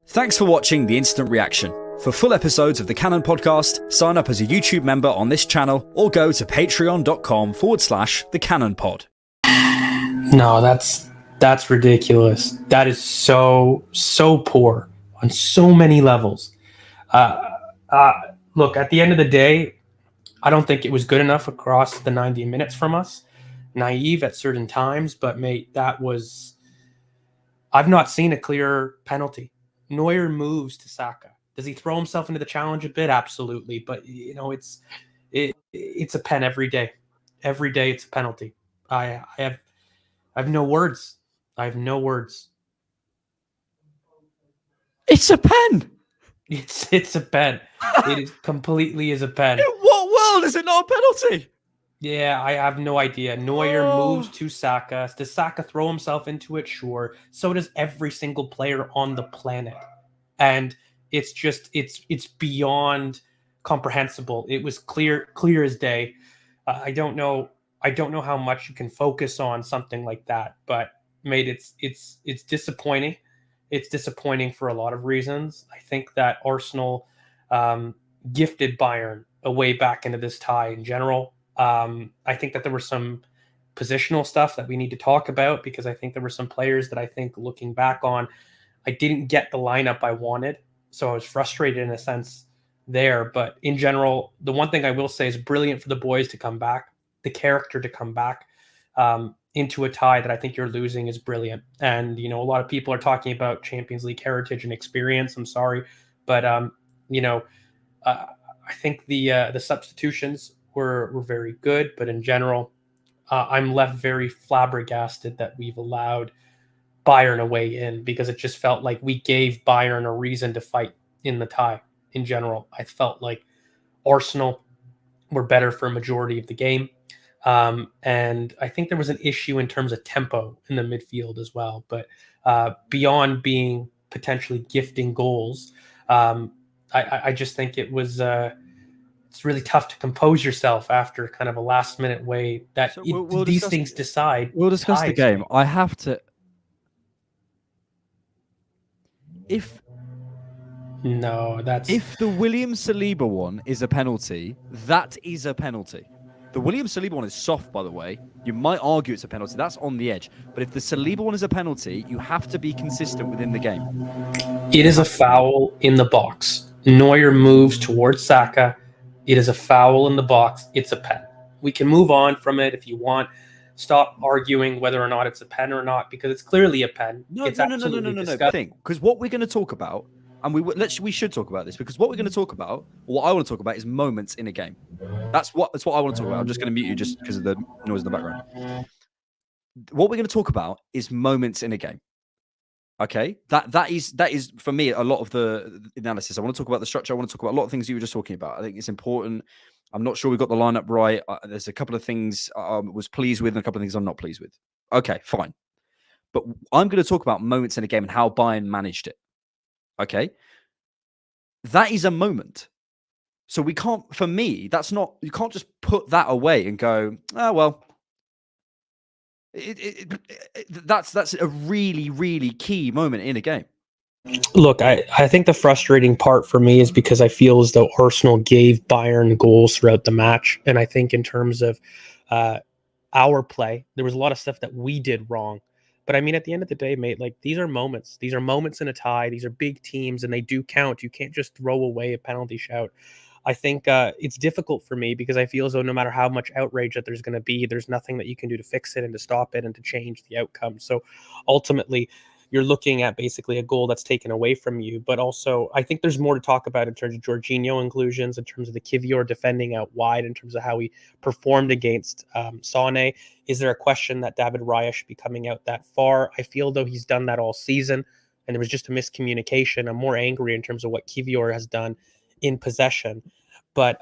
Thanks for watching The Instant Reaction. For full episodes of the Cannon Podcast, sign up as a YouTube member on this channel or go to patreon.com/thecannonpod. No, that's ridiculous. That is so poor on so many levels. Look, at the end of the day, I don't think it was good enough across the 90 minutes from us. Naive at certain times, but mate, I've not seen a clear penalty. Neuer moves to Saka. Does he throw himself into the challenge a bit? Absolutely, but it's a pen every day. Every day it's a penalty. I have no words. I have no words. It's a pen. It's a pen. It is completely is a pen. In what world is it not a penalty? Yeah, I have no idea. Neuer moves to Saka. Does Saka throw himself into it? Sure. So does every single player on the planet. And it's beyond comprehensible. It was clear as day. I don't know how much you can focus on something like that, but mate, it's disappointing. It's disappointing for a lot of reasons. I think that Arsenal gifted Bayern a way back into this tie in general. I think that there were some positional stuff that we need to talk about, because I think there were some players that I think, looking back on, I didn't get the lineup I wanted. So I was frustrated in a sense there. But in general, the one thing I will say is brilliant for the boys to come back. The character to come back into a tie that I think you're losing is brilliant. And, a lot of people are talking about Champions League heritage and experience. I'm sorry. But, I think the substitutions were very good. But in general, I'm left very flabbergasted that we've allowed Bayern a way in, because it just felt like we gave Bayern a reason to fight in the tie. In general, I felt like Arsenal were better for a majority of the game. And I think there was an issue in terms of tempo in the midfield as well. But beyond being potentially gifting goals, I just think it was it's really tough to compose yourself after kind of a last minute way that these things decide. We'll discuss the game. Right? I have to. If the William Saliba one is a penalty, that is a penalty. The William Saliba one is soft, by the way. You might argue it's a penalty. That's on the edge. But if the Saliba one is a penalty, you have to be consistent within the game. It is a foul in the box. Neuer moves towards Saka. It is a foul in the box. It's a pen. We can move on from it if you want. Stop arguing whether or not it's a pen or not, because it's clearly a pen. No. Because what we're going to talk about, and we should talk about this, because what we're going to talk about, or what I want to talk about, is moments in a game. That's what I want to talk about. I'm just going to mute you just because of the noise in the background. What we're going to talk about is moments in a game. Okay, that is for me a lot of the analysis. I want to talk about the structure. I want to talk about a lot of things you were just talking about. I think it's important. I'm not sure we got the lineup right. There's a couple of things I was pleased with and a couple of things I'm not pleased with. Okay, fine. But I'm going to talk about moments in a game and how Bayern managed it. Okay? That is a moment. So we can't, for me, you can't just put that away and go, oh, well, that's a really, really key moment in a game. Look, I think the frustrating part for me is because I feel as though Arsenal gave Bayern goals throughout the match. And I think in terms of our play, there was a lot of stuff that we did wrong. But I mean, at the end of the day, mate, like, these are moments. These are moments in a tie. These are big teams, and they do count. You can't just throw away a penalty shout. I think it's difficult for me because I feel as though no matter how much outrage that there's going to be, there's nothing that you can do to fix it and to stop it and to change the outcome. So ultimately, you're looking at basically a goal that's taken away from you. But also, I think there's more to talk about in terms of Jorginho inclusions, in terms of the Kivior defending out wide, in terms of how he performed against Sané. Is there a question that David Raya should be coming out that far? I feel though he's done that all season, and there was just a miscommunication. I'm more angry in terms of what Kivior has done in possession. But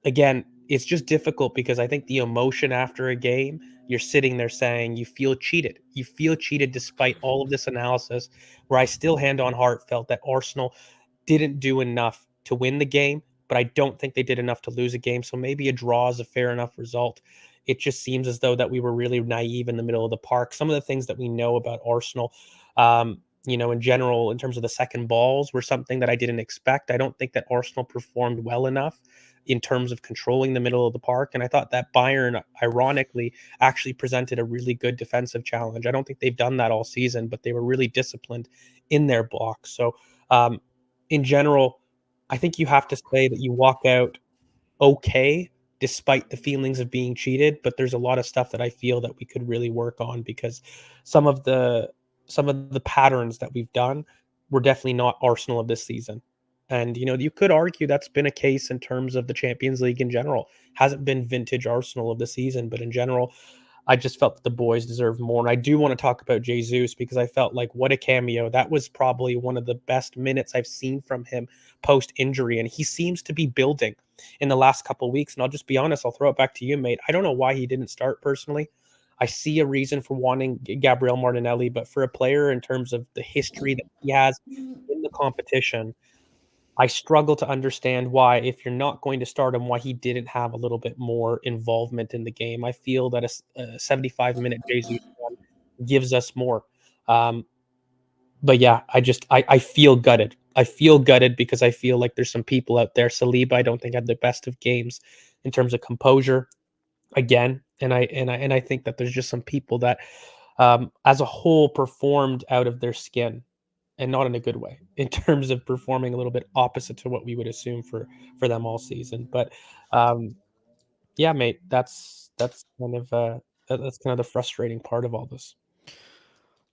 again, it's just difficult because I think the emotion after a game, you're sitting there saying you feel cheated. You feel cheated despite all of this analysis, where I still, hand on heart, felt that Arsenal didn't do enough to win the game, but I don't think they did enough to lose a game. So maybe a draw is a fair enough result. It just seems as though that we were really naive in the middle of the park. Some of the things that we know about Arsenal, in general, in terms of the second balls, were something that I didn't expect. I don't think that Arsenal performed well enough in terms of controlling the middle of the park. And I thought that Bayern, ironically, actually presented a really good defensive challenge. I don't think they've done that all season, but they were really disciplined in their blocks. So, in general, I think you have to say that you walk out okay despite the feelings of being cheated, but there's a lot of stuff that I feel that we could really work on, because some of the patterns that we've done were definitely not Arsenal of this season. And you could argue that's been a case in terms of the Champions League in general. Hasn't been vintage Arsenal of the season, but in general, I just felt that the boys deserve more. And I do want to talk about Jesus, because I felt like, what a cameo. That was probably one of the best minutes I've seen from him post-injury. And he seems to be building in the last couple of weeks. And I'll just be honest, I'll throw it back to you, mate. I don't know why he didn't start personally. I see a reason for wanting Gabriel Martinelli, but for a player in terms of the history that he has in the competition, I struggle to understand why, if you're not going to start him, why he didn't have a little bit more involvement in the game. I feel that a 75-minute Jesus gives us more. But yeah, I feel gutted. I feel gutted because I feel like there's some people out there. Saliba, I don't think, had the best of games in terms of composure again. And I think that there's just some people that, as a whole, performed out of their skin, and not in a good way, in terms of performing a little bit opposite to what we would assume for them all season. But yeah, mate, that's kind of the frustrating part of all this.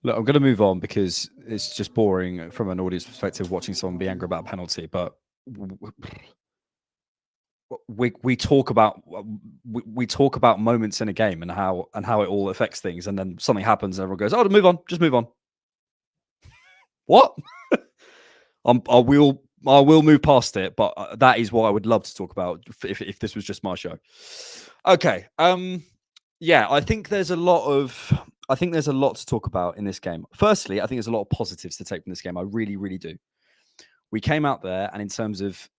Look, I'm going to move on because it's just boring from an audience perspective watching someone be angry about a penalty. But we talk about moments in a game and how it all affects things, and then something happens and everyone goes, "Oh, move on, just move on." What? I will move past it, but that is what I would love to talk about if this was just my show. Okay. Yeah, I think there's a lot to talk about in this game. Firstly, I think there's a lot of positives to take from this game. I really, really do. We came out there, and in terms of,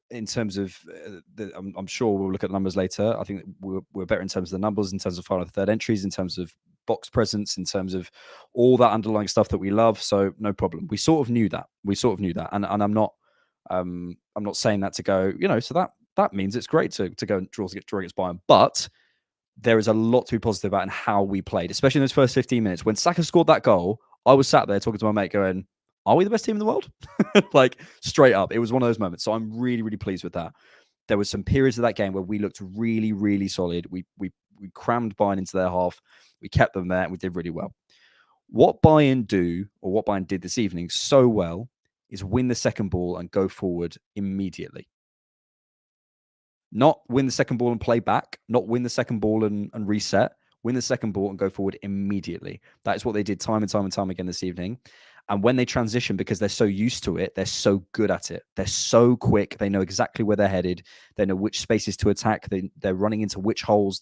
I'm sure we'll look at the numbers later. I think we're better in terms of the numbers, in terms of final and third entries, in terms of box presence, in terms of all that underlying stuff that we love. So no problem. We sort of knew that. And I'm not saying that to go, so that means it's great to go and draw against Bayern, but there is a lot to be positive about in how we played, especially in those first 15 minutes. When Saka scored that goal, I was sat there talking to my mate going, are we the best team in the world? Like, straight up. It was one of those moments. So I'm really, really pleased with that. There was some periods of that game where we looked really, really solid. We crammed Bayern into their half. We kept them there, and we did really well. What Bayern did this evening so well is win the second ball and go forward immediately. Not win the second ball and play back, not win the second ball and reset, win the second ball and go forward immediately. That is what they did time and time and time again this evening. And when they transition, because they're so used to it, they're so good at it. They're so quick. They know exactly where they're headed. They know which spaces to attack. They're running into which holes,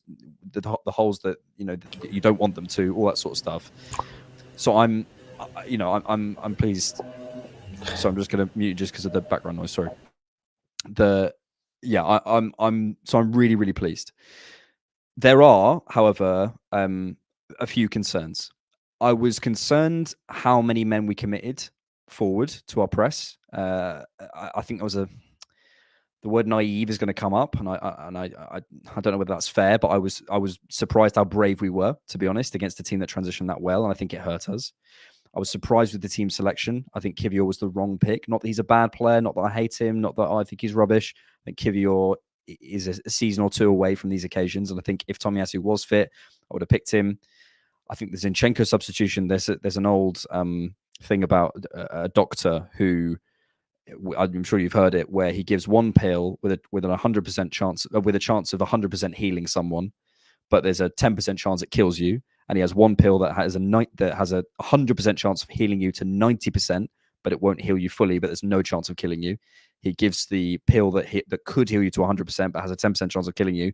the holes that you don't want them to, all that sort of stuff. So I'm pleased. So I'm just going to mute just because of the background noise. Sorry. I'm really, really pleased. There are, however, a few concerns. I was concerned how many men we committed forward to our press. I think the word naive is going to come up, and I don't know whether that's fair, but I was surprised how brave we were, to be honest, against a team that transitioned that well, and I think it hurt us. I was surprised with the team selection. I think Kivior was the wrong pick. Not that he's a bad player, not that I hate him, not that I think he's rubbish. I think Kivior is a season or two away from these occasions, and I think if Tomiyasu was fit, I would have picked him. I think the Zinchenko substitution, there's an old thing about a doctor who, I'm sure you've heard it, where he gives one pill with a 100% chance, with a chance of 100% healing someone, but there's a 10% chance it kills you. And he has one pill that has a 100% chance of healing you to 90%, but it won't heal you fully, but there's no chance of killing you. He gives the pill that could heal you to 100%, but has a 10% chance of killing you,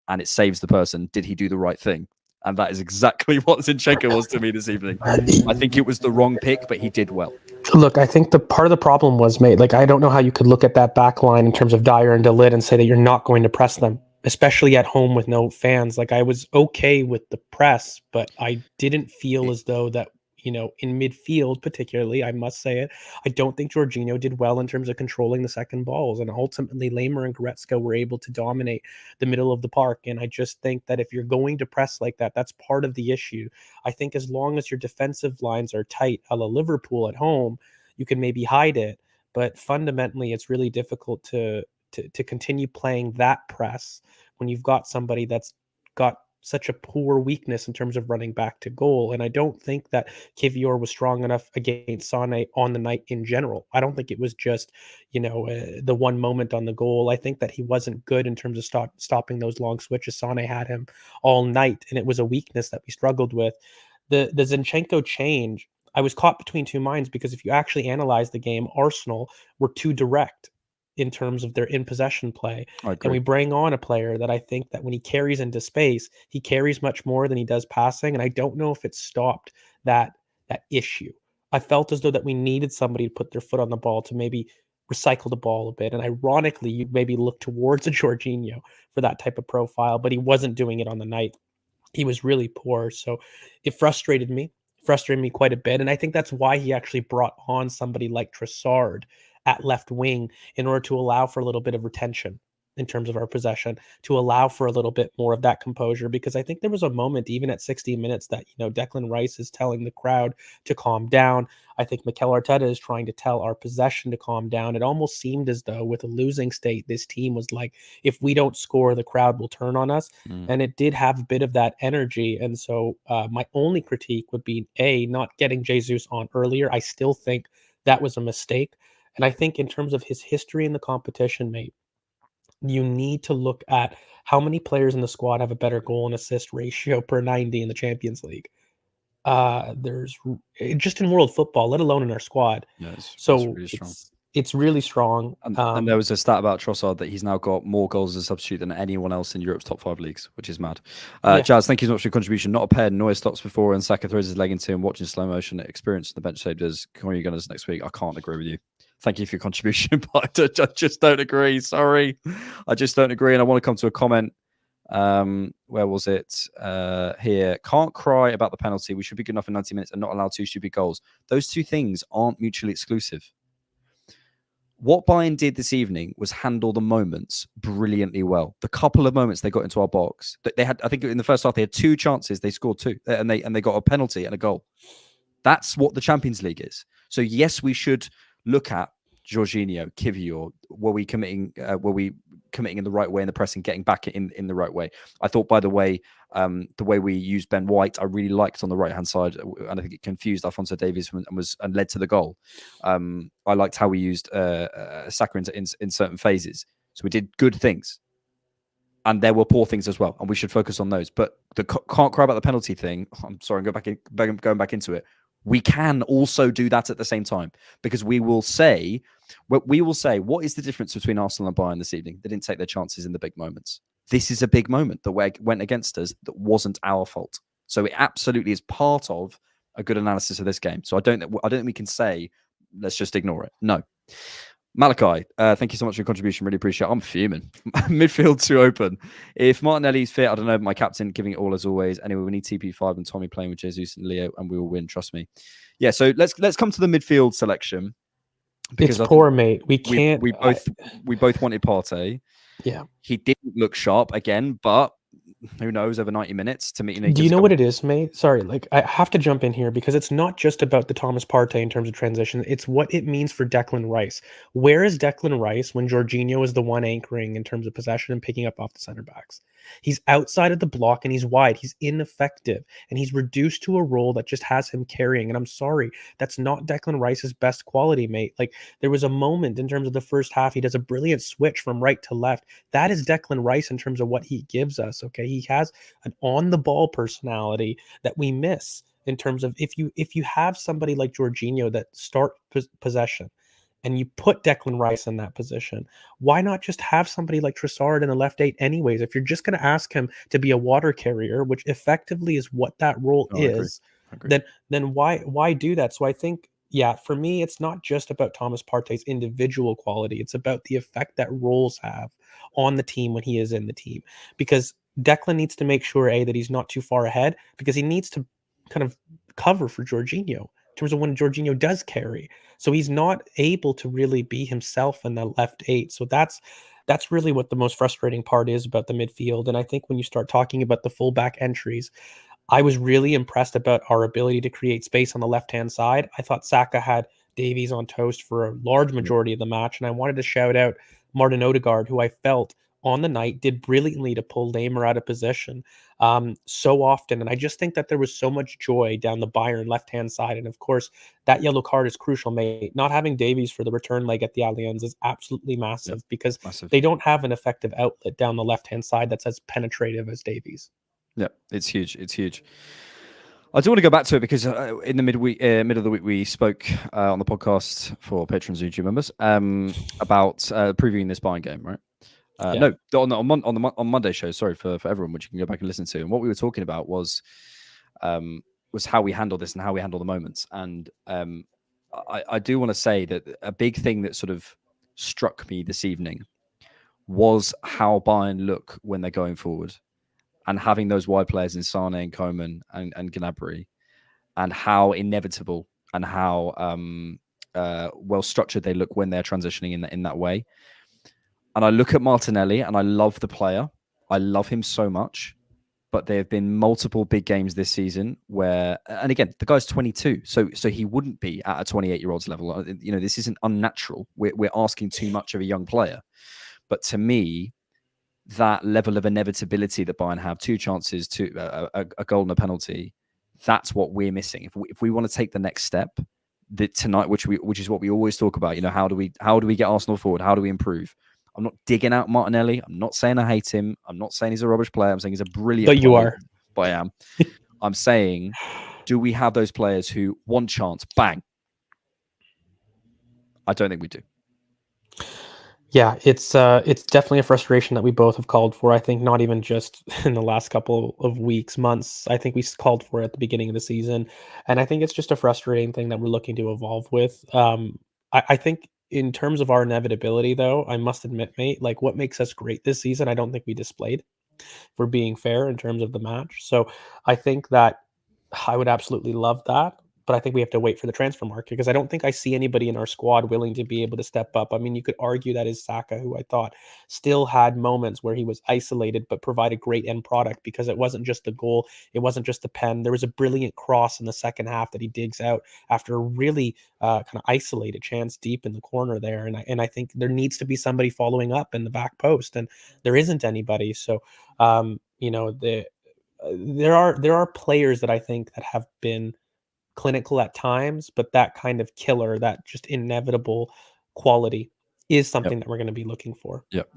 and it saves the person. Did he do the right thing? And that is exactly what Zinchenko was to me this evening. I think it was the wrong pick, but he did well. Look, I think the part of the problem was, mate, like, I don't know how you could look at that back line in terms of Dyer and De Ligt and say that you're not going to press them, especially at home with no fans. Like, I was okay with the press, but I didn't feel as though that in midfield, particularly, I must say it. I don't think Jorginho did well in terms of controlling the second balls. And ultimately, Lamer and Goretzka were able to dominate the middle of the park. And I just think that if you're going to press like that, that's part of the issue. I think as long as your defensive lines are tight, a la Liverpool at home, you can maybe hide it. But fundamentally, it's really difficult to continue playing that press when you've got somebody that's got such a poor weakness in terms of running back to goal. And I don't think that Kivior was strong enough against Sane on the night in general. I don't think it was just, the one moment on the goal. I think that he wasn't good in terms of stopping those long switches. Sane had him all night, and it was a weakness that we struggled with. The Zinchenko change, I was caught between two minds, because if you actually analyze the game, Arsenal were too direct in terms of their in possession play. And we bring on a player that I think that when he carries into space, he carries much more than he does passing. And I don't know if it stopped that issue. I felt as though that we needed somebody to put their foot on the ball to maybe recycle the ball a bit. And ironically, you'd maybe look towards a Jorginho for that type of profile, but he wasn't doing it on the night. He was really poor. So it frustrated me quite a bit. And I think that's why he actually brought on somebody like Trossard at left wing, in order to allow for a little bit of retention in terms of our possession, to allow for a little bit more of that composure. Because I think there was a moment, even at 60 minutes, that, Declan Rice is telling the crowd to calm down. I think Mikel Arteta is trying to tell our possession to calm down. It almost seemed as though with a losing state, this team was like, if we don't score, the crowd will turn on us. And it did have a bit of that energy. And so my only critique would be, not getting Jesus on earlier. I still think that was a mistake. And I think in terms of his history in the competition, mate, you need to look at how many players in the squad have a better goal and assist ratio per 90 in the Champions League. There's just in world football, let alone in our squad. Yeah, it's so really strong. It's really strong. And there was a stat about Trossard that he's now got more goals as a substitute than anyone else in Europe's top 5 leagues, which is mad. Jazz, thank you so much for your contribution. Not a pair. Neuer stops before and Saka throws his leg into him, watching slow motion. Experience the bench saved us. Come on, you Gunners next week. I can't agree with you. Thank you for your contribution, but I just don't agree. Sorry. I just don't agree. And I want to come to a comment. Where was it? Here. Can't cry about the penalty. We should be good enough in 90 minutes and not allow 2 stupid goals. Those two things aren't mutually exclusive. What Bayern did this evening was handle the moments brilliantly well. The couple of moments they got into our box, they had, I think in the first half, they had 2 chances. They scored 2 and they got a penalty and a goal. That's what the Champions League is. So yes, we should look at Jorginho, Kivior. Were we committing in the right way in the press and getting back in the right way? I thought, by the way we used Ben White, I really liked on the right hand side, and I think it confused Alphonso Davies and led to the goal. I liked how we used Saka in certain phases. So we did good things, and there were poor things as well, and we should focus on those. But the can't cry about the penalty thing. I'm sorry, I'm going back into it. We can also do that at the same time, because we will say, what is the difference between Arsenal and Bayern this evening? They didn't take their chances in the big moments. This is a big moment that went against us that wasn't our fault. So it absolutely is part of a good analysis of this game. So I don't think we can say, let's just ignore it. No. Malachi, thank you so much for your contribution. Really appreciate it. I'm fuming. Midfield too open. If Martinelli's fit, I don't know, my captain giving it all as always. Anyway, we need TP5 and Tommy playing with Jesus and Leo, and we will win. Trust me. Yeah, so let's come to the midfield selection. Because it's poor, mate. We can't. We both wanted Partey. Yeah. He didn't look sharp again, but who knows, over 90 minutes to meet. Do you know what it is, mate? Sorry, I have to jump in here, because it's not just about the Thomas Partey in terms of transition. It's what it means for Declan Rice. Where is Declan Rice when Jorginho is the one anchoring in terms of possession and picking up off the center backs? He's outside of the block and he's wide. He's ineffective, and he's reduced to a role that just has him carrying. And I'm sorry, that's not Declan Rice's best quality, mate. Like, there was a moment in terms of the first half, he does a brilliant switch from right to left. That is Declan Rice in terms of what he gives us. Okay, he has an on-the-ball personality that we miss in terms of if you have somebody like Jorginho that start possession, and you put Declan Rice in that position, why not just have somebody like Trossard in the left 8 anyways? If you're just going to ask him to be a water carrier, which effectively is what that role is, I agree. then why do that? So I think, yeah, for me, it's not just about Thomas Partey's individual quality. It's about the effect that roles have on the team when he is in the team. Because Declan needs to make sure, that he's not too far ahead, because he needs to kind of cover for Jorginho in terms of when Jorginho does carry. So he's not able to really be himself in the left 8. So that's really what the most frustrating part is about the midfield. And I think when you start talking about the fullback entries, I was really impressed about our ability to create space on the left-hand side. I thought Saka had Davies on toast for a large majority of the match, and I wanted to shout out Martin Odegaard, who I felt on the night did brilliantly to pull Lamer out of position so often. And I just think that there was so much joy down the Bayern left-hand side. And of course, that yellow card is crucial, mate. Not having Davies for the return leg at the Allianz is absolutely massive because they don't have an effective outlet down the left-hand side that's as penetrative as Davies. Yeah, it's huge. It's huge. I do want to go back to it because in the middle of the week, we spoke on the podcast for patrons and YouTube members about previewing this Bayern game, right? No, on Monday show. Sorry for everyone, which you can go back and listen to. And what we were talking about was how we handle this and how we handle the moments. And I do want to say that a big thing that sort of struck me this evening was how Bayern look when they're going forward, and having those wide players in Sane and Koeman and Gnabry, and how inevitable and how well structured they look when they're transitioning in that way. And I look at Martinelli and I love the player. I love him so much. But there have been multiple big games this season where, and again, the guy's 22, so he wouldn't be at a 28-year-old's level. You know, this isn't unnatural. We're asking too much of a young player. But to me, that level of inevitability that Bayern have, 2 chances, a goal and a penalty, that's what we're missing. If we want to take the next step tonight, which is what we always talk about, you know, how do we get Arsenal forward? How do we improve? I'm not digging out Martinelli. I'm not saying I hate him. I'm not saying he's a rubbish player. I'm saying he's a brilliant player. But you are. But I am. I'm saying, do we have those players who, one chance, bang? I don't think we do. Yeah, it's definitely a frustration that we both have called for. I think not even just in the last couple of weeks, months. I think we called for it at the beginning of the season. And I think it's just a frustrating thing that we're looking to evolve with. I think in terms of our inevitability, though, I must admit, mate, like what makes us great this season, I don't think we displayed, for being fair in terms of the match. So I think that I would absolutely love that. But I think we have to wait for the transfer market because I don't think I see anybody in our squad willing to be able to step up. I mean, you could argue that is Saka, who I thought still had moments where he was isolated but provided great end product because it wasn't just the goal. It wasn't just the pen. There was a brilliant cross in the second half that he digs out after a really kind of isolated chance deep in the corner there. And I think there needs to be somebody following up in the back post, and there isn't anybody. So, you know, there are players that I think that have been clinical at times, but that kind of killer, that just inevitable quality is something that we're going to be looking for. Yep.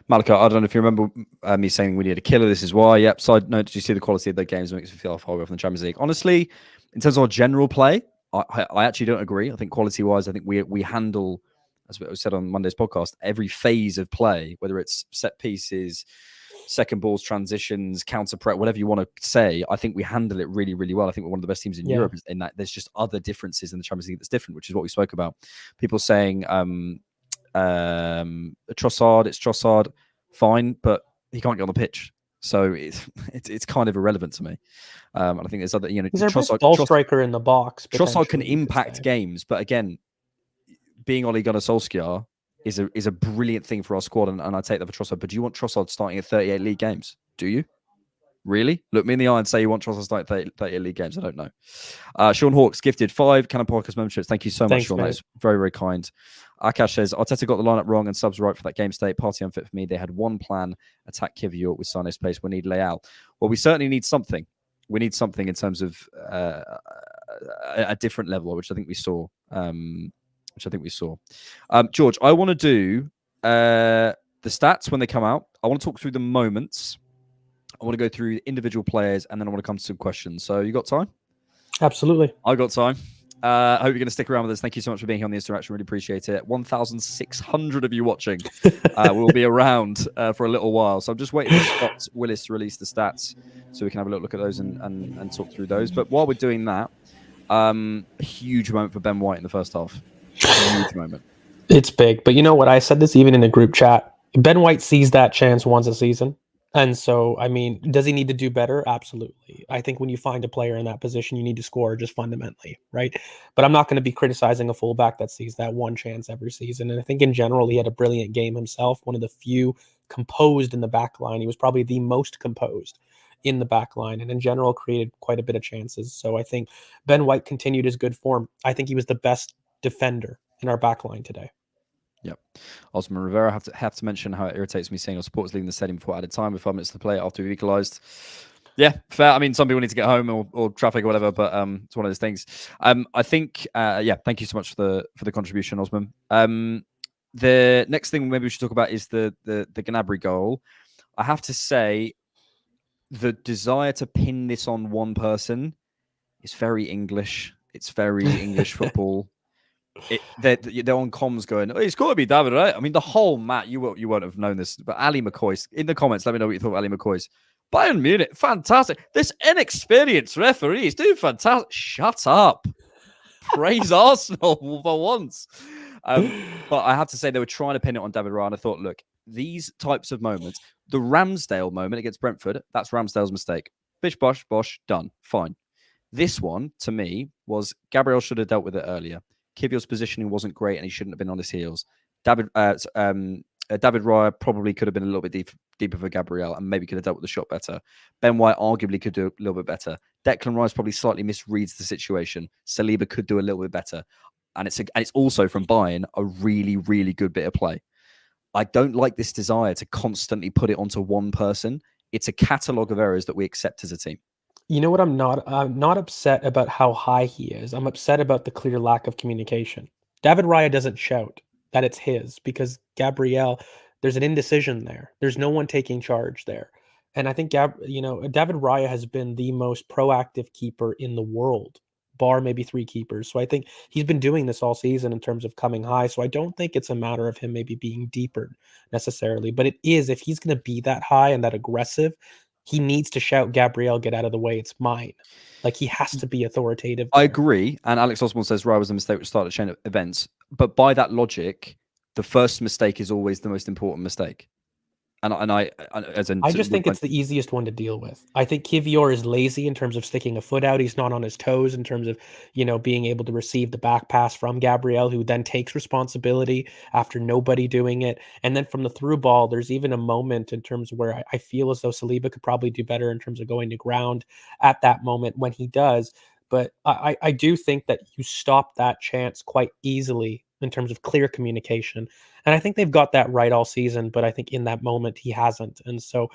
Malika, I don't know if you remember me saying we need a killer. This is why. Yep. Side note, did you see the quality of the games? It makes me feel halfway from the Champions League. Honestly, in terms of our general play, I actually don't agree. I think quality-wise, I think we handle, as we said on Monday's podcast, every phase of play, whether it's set pieces, second balls, transitions, counter press, whatever you want to say, I think we handle it really, really well. I think we're one of the best teams in Europe in that. There's just other differences in the Champions League that's different, which is what we spoke about. People saying Trossard, it's Trossard, fine, but he can't get on the pitch. So it's kind of irrelevant to me. And I think there's other, you know, he's our best ball striker in the box. Trossard can impact games, but again, being Ole Gunnar Solskjaer is a brilliant thing for our squad, and I take that for Trossard. But do you want Trossard starting at 38 league games? Do you? Really? Look me in the eye and say you want Trossard starting 38 league games. I don't know. Sean Hawks gifted 5 Cannon Podcast memberships. Thank you so much, Sean. That's very, very kind. Akash says, Arteta got the lineup wrong and subs right for that game state. Party unfit for me. They had one plan, attack Kivior with Sane's pace. We need Leao. Well, we certainly need something. We need something in terms of a different level, which I think we saw. George, I want to do the stats when they come out. I want to talk through the moments. I want to go through individual players, and then I want to come to some questions. So you got time? Absolutely. I got time. I hope you're going to stick around with us. Thank you so much for being here on the interaction. Really appreciate it. 1,600 of you watching. We'll be around for a little while. So I'm just waiting for Scott Willis to release the stats so we can have a little look at those and talk through those. But while we're doing that, a huge moment for Ben White in the first half. Huge moment. It's big. But you know what? I said this even in a group chat. Ben White sees that chance once a season. And so, I mean, does he need to do better? Absolutely. I think when you find a player in that position, you need to score just fundamentally, right? But I'm not going to be criticizing a fullback that sees that one chance every season. And I think in general, he had a brilliant game himself, one of the few composed in the back line. He was probably the most composed in the back line, and in general created quite a bit of chances. So I think Ben White continued his good form. I think he was the best defender in our back line today. Yep. Osman Rivera, have to mention how it irritates me seeing our supporters leaving the stadium before added time with 5 minutes to play after we've equalised. Yeah, fair. I mean, some people need to get home or traffic or whatever, but it's one of those things. I think, yeah, thank you so much for the contribution, Osman. The next thing maybe we should talk about is the Gnabry goal. I have to say, the desire to pin this on one person is very English. It's very English football. They're on comms going, oh, it's got to be David, right? I mean, the whole Matt, you won't have known this, but Ali McCoy's in the comments. Let me know what you thought of Ali McCoy's. Bayern Munich, fantastic. This inexperienced referee is doing fantastic. Shut up. Praise Arsenal for once. But I have to say, they were trying to pin it on David Raya. I thought, look, these types of moments, the Ramsdale moment against Brentford, that's Ramsdale's mistake. Bish, bosh, done. Fine. This one, to me, was Gabriel should have dealt with it earlier. Kivior's positioning wasn't great and he shouldn't have been on his heels. David Raya probably could have been a little bit deeper for Gabriel and maybe could have dealt with the shot better. Ben White arguably could do a little bit better. Declan Rice probably slightly misreads the situation. Saliba could do a little bit better. And it's also from Bayern a really, really good bit of play. I don't like this desire to constantly put it onto one person. It's a catalogue of errors that we accept as a team. You know what? I'm not upset about how high he is. I'm upset about the clear lack of communication. David Raya doesn't shout that it's his because Gabriel, there's an indecision there. There's no one taking charge there. And I think David Raya has been the most proactive keeper in the world, bar maybe 3 keepers. So I think he's been doing this all season in terms of coming high. So I don't think it's a matter of him maybe being deeper necessarily, but it is if he's going to be that high and that aggressive, he needs to shout, Gabriel, get out of the way. It's mine. Like, he has to be authoritative there. I agree. And Alex Osborne says Raya was a mistake which started a chain of events. But by that logic, the first mistake is always the most important mistake. I just think it's the easiest one to deal with. I think Kivior is lazy in terms of sticking a foot out. He's not on his toes in terms of, being able to receive the back pass from Gabriel, who then takes responsibility after nobody doing it. And then from the through ball, there's even a moment in terms of where I feel as though Saliba could probably do better in terms of going to ground at that moment when he does. But I do think that you stop that chance quite easily in terms of clear communication. And I think they've got that right all season, but I think in that moment he hasn't. And so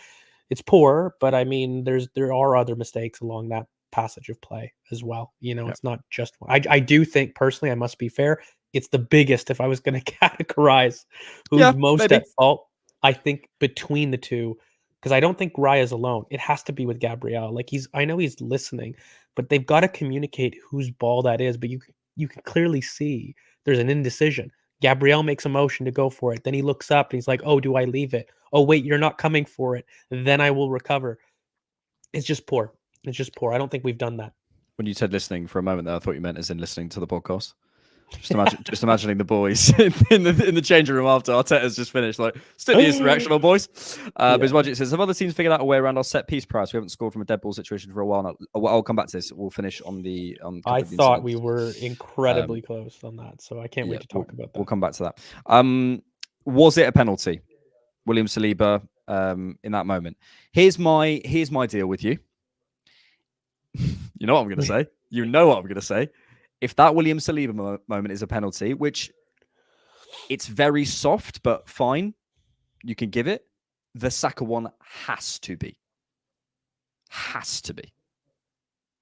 it's poor, but I mean, there are other mistakes along that passage of play as well. It's not just one. I do think personally, I must be fair, it's the biggest if I was going to categorize who's most at fault. I think between the two, because I don't think Raya's alone. It has to be with Gabriel. Like I know he's listening, but they've got to communicate whose ball that is. But you can clearly see there's an indecision. Gabriel makes a motion to go for it. Then he looks up and he's like, oh, do I leave it? Oh, wait, you're not coming for it. Then I will recover. It's just poor. It's just poor. I don't think we've done that. When you said listening for a moment there, I thought you meant as in listening to the podcast. Just imagining the boys in the changing room after Arteta's just finished. Like, still the instant reaction, boys. But his budget says, have other teams figured out a way around our set piece price? We haven't scored from a dead ball situation for a while now. I'll come back to this. We'll finish on the. I thought we were incredibly close on that, so I can't wait to talk about that. We'll come back to that. Was it a penalty, William Saliba, in that moment? Here's my deal with you. You know what I'm going to say. You know what I'm going to say. If that William Saliba moment is a penalty, which it's very soft, but fine, you can give it. The Saka one has to be.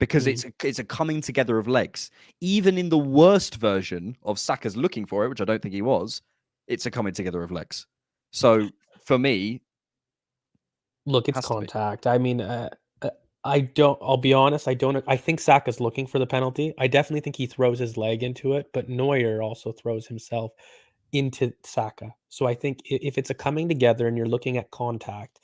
Because it's a coming together of legs. Even in the worst version of Saka's looking for it, which I don't think he was, it's a coming together of legs. So for me, look, it's contact. I mean, I'll be honest, I think Saka's looking for the penalty. I definitely think he throws his leg into it, but Neuer also throws himself into Saka. So I think if it's a coming together and you're looking at contact,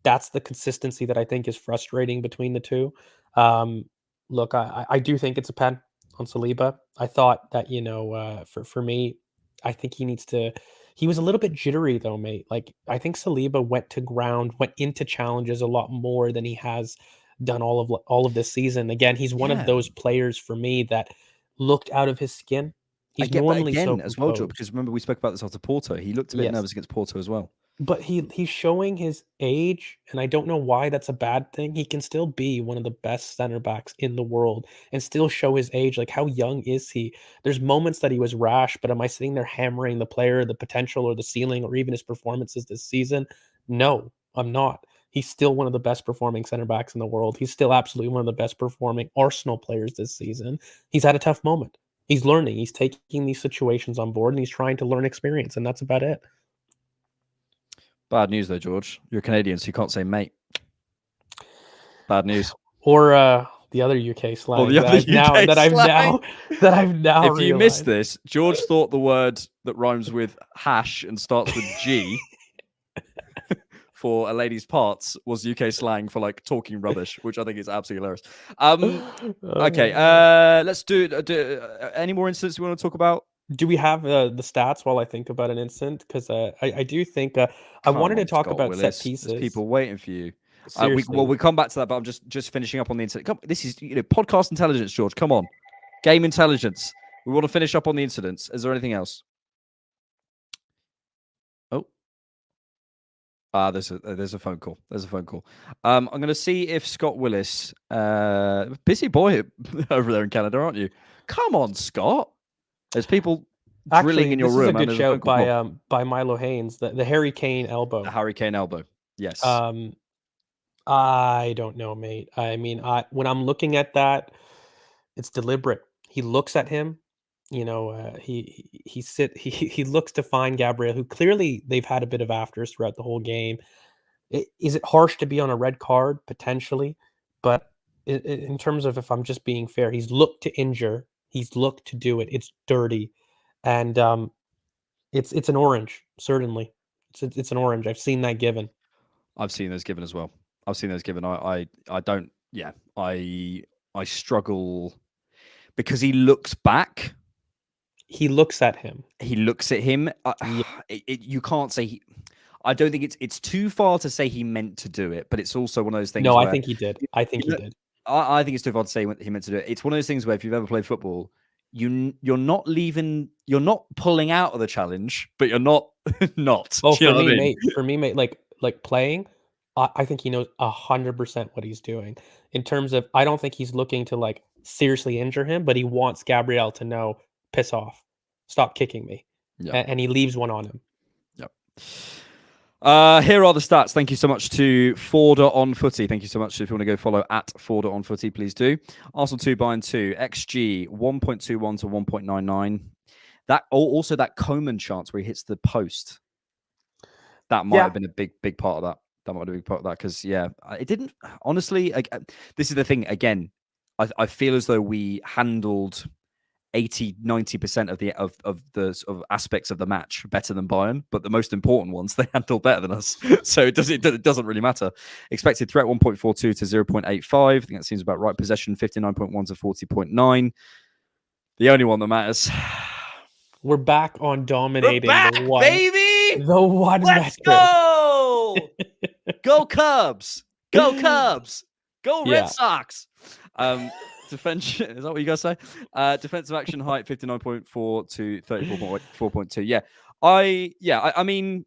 that's the consistency that I think is frustrating between the two. Look, I do think it's a pen on Saliba. I thought that, for me, I think he needs to He was a little bit jittery though, mate. Like I think Saliba went into challenges a lot more than he has done all of this season. Again, he's one of Yeah. those players for me that looked out of his skin. I He's get, but normally so again, as well, Joe, composed. because remember we spoke about this after Porto. He looked a bit Yes. nervous against Porto as well. But he's showing his age, and I don't know why that's a bad thing. He can still be one of the best center backs in the world and still show his age. Like, how young is he? There's moments that he was rash, but am I sitting there hammering the player, the potential, or the ceiling, or even his performances this season? No, I'm not. He's still one of the best performing center backs in the world. He's still absolutely one of the best performing Arsenal players this season. He's had a tough moment. He's learning. He's taking these situations on board, and he's trying to learn experience, and that's about it. Bad news, though, George. You're Canadian, so you can't say mate. Bad news. Or the other UK slang Or the other UK that I've now If you missed this, George thought the word that rhymes with hash and starts with G for a lady's parts was UK slang for like talking rubbish, which I think is absolutely hilarious. Okay, let's do any more incidents we want to talk about? Do we have the stats while I think about an instant? Because I do think I wanted to talk about set pieces. There's people waiting for you. Seriously. We'll come back to that, but I'm just finishing up on the incident. Come, this is podcast intelligence, George. Come on, game intelligence. We want to finish up on the incidents. Is there anything else? Oh, there's a phone call. There's a phone call. I'm going to see if Scott Willis, busy boy over there in Canada, aren't you? Come on, Scott. There's people drilling in your room. This is a good shout by Milo Haynes, the Harry Kane elbow. The Harry Kane elbow. Yes. I don't know, mate. I mean, when I'm looking at that, it's deliberate. He looks at him, he looks to find Gabriel, who clearly they've had a bit of afters throughout the whole game. Is it harsh to be on a red card? Potentially. But in terms of, if I'm just being fair, he's looked to injure. He's looked to do it. It's dirty. And it's an orange, certainly. It's an orange. I've seen that given. I've seen those given as well. I've seen those given. I don't. Yeah, I struggle because he looks back. He looks at him. He looks at him. You can't say. I don't think it's too far to say he meant to do it, but it's also one of those things. No, I think he did. I think he did. I think it's too far to say he meant to do it. It's one of those things where if you've ever played football, you're not pulling out of the challenge, but you're not not. Oh, for me, mate, like playing. I think he knows 100% what he's doing in terms of, I don't think he's looking to like seriously injure him, but he wants Gabriel to know, piss off, stop kicking me. Yep. And he leaves one on him. Yep. Here are the stats. Thank you so much to Forder on Footy. Thank you so much. If you want to go follow at Forder on Footy, please do. Arsenal 2, Bayern 2. XG 1.21 to 1.99. Also that Coman chance where he hits the post. That might have been a big part of that. That might have been a big part of that because, it didn't. Honestly, this is the thing. Again, I feel as though we handled 80-90% of the sort of aspects of the match better than Bayern, but the most important ones they handled better than us. So it doesn't really matter. Expected threat 1.42 to 0.85. I think that seems about right. Possession 59.1 to 40.9. The only one that matters. We're back on dominating the one, baby. The one. Let's go. Go Cubs. Go Cubs. Go Red Sox. Defense, is that what you guys say? Defensive action height 59.4 to 34.4.2. Yeah. I mean,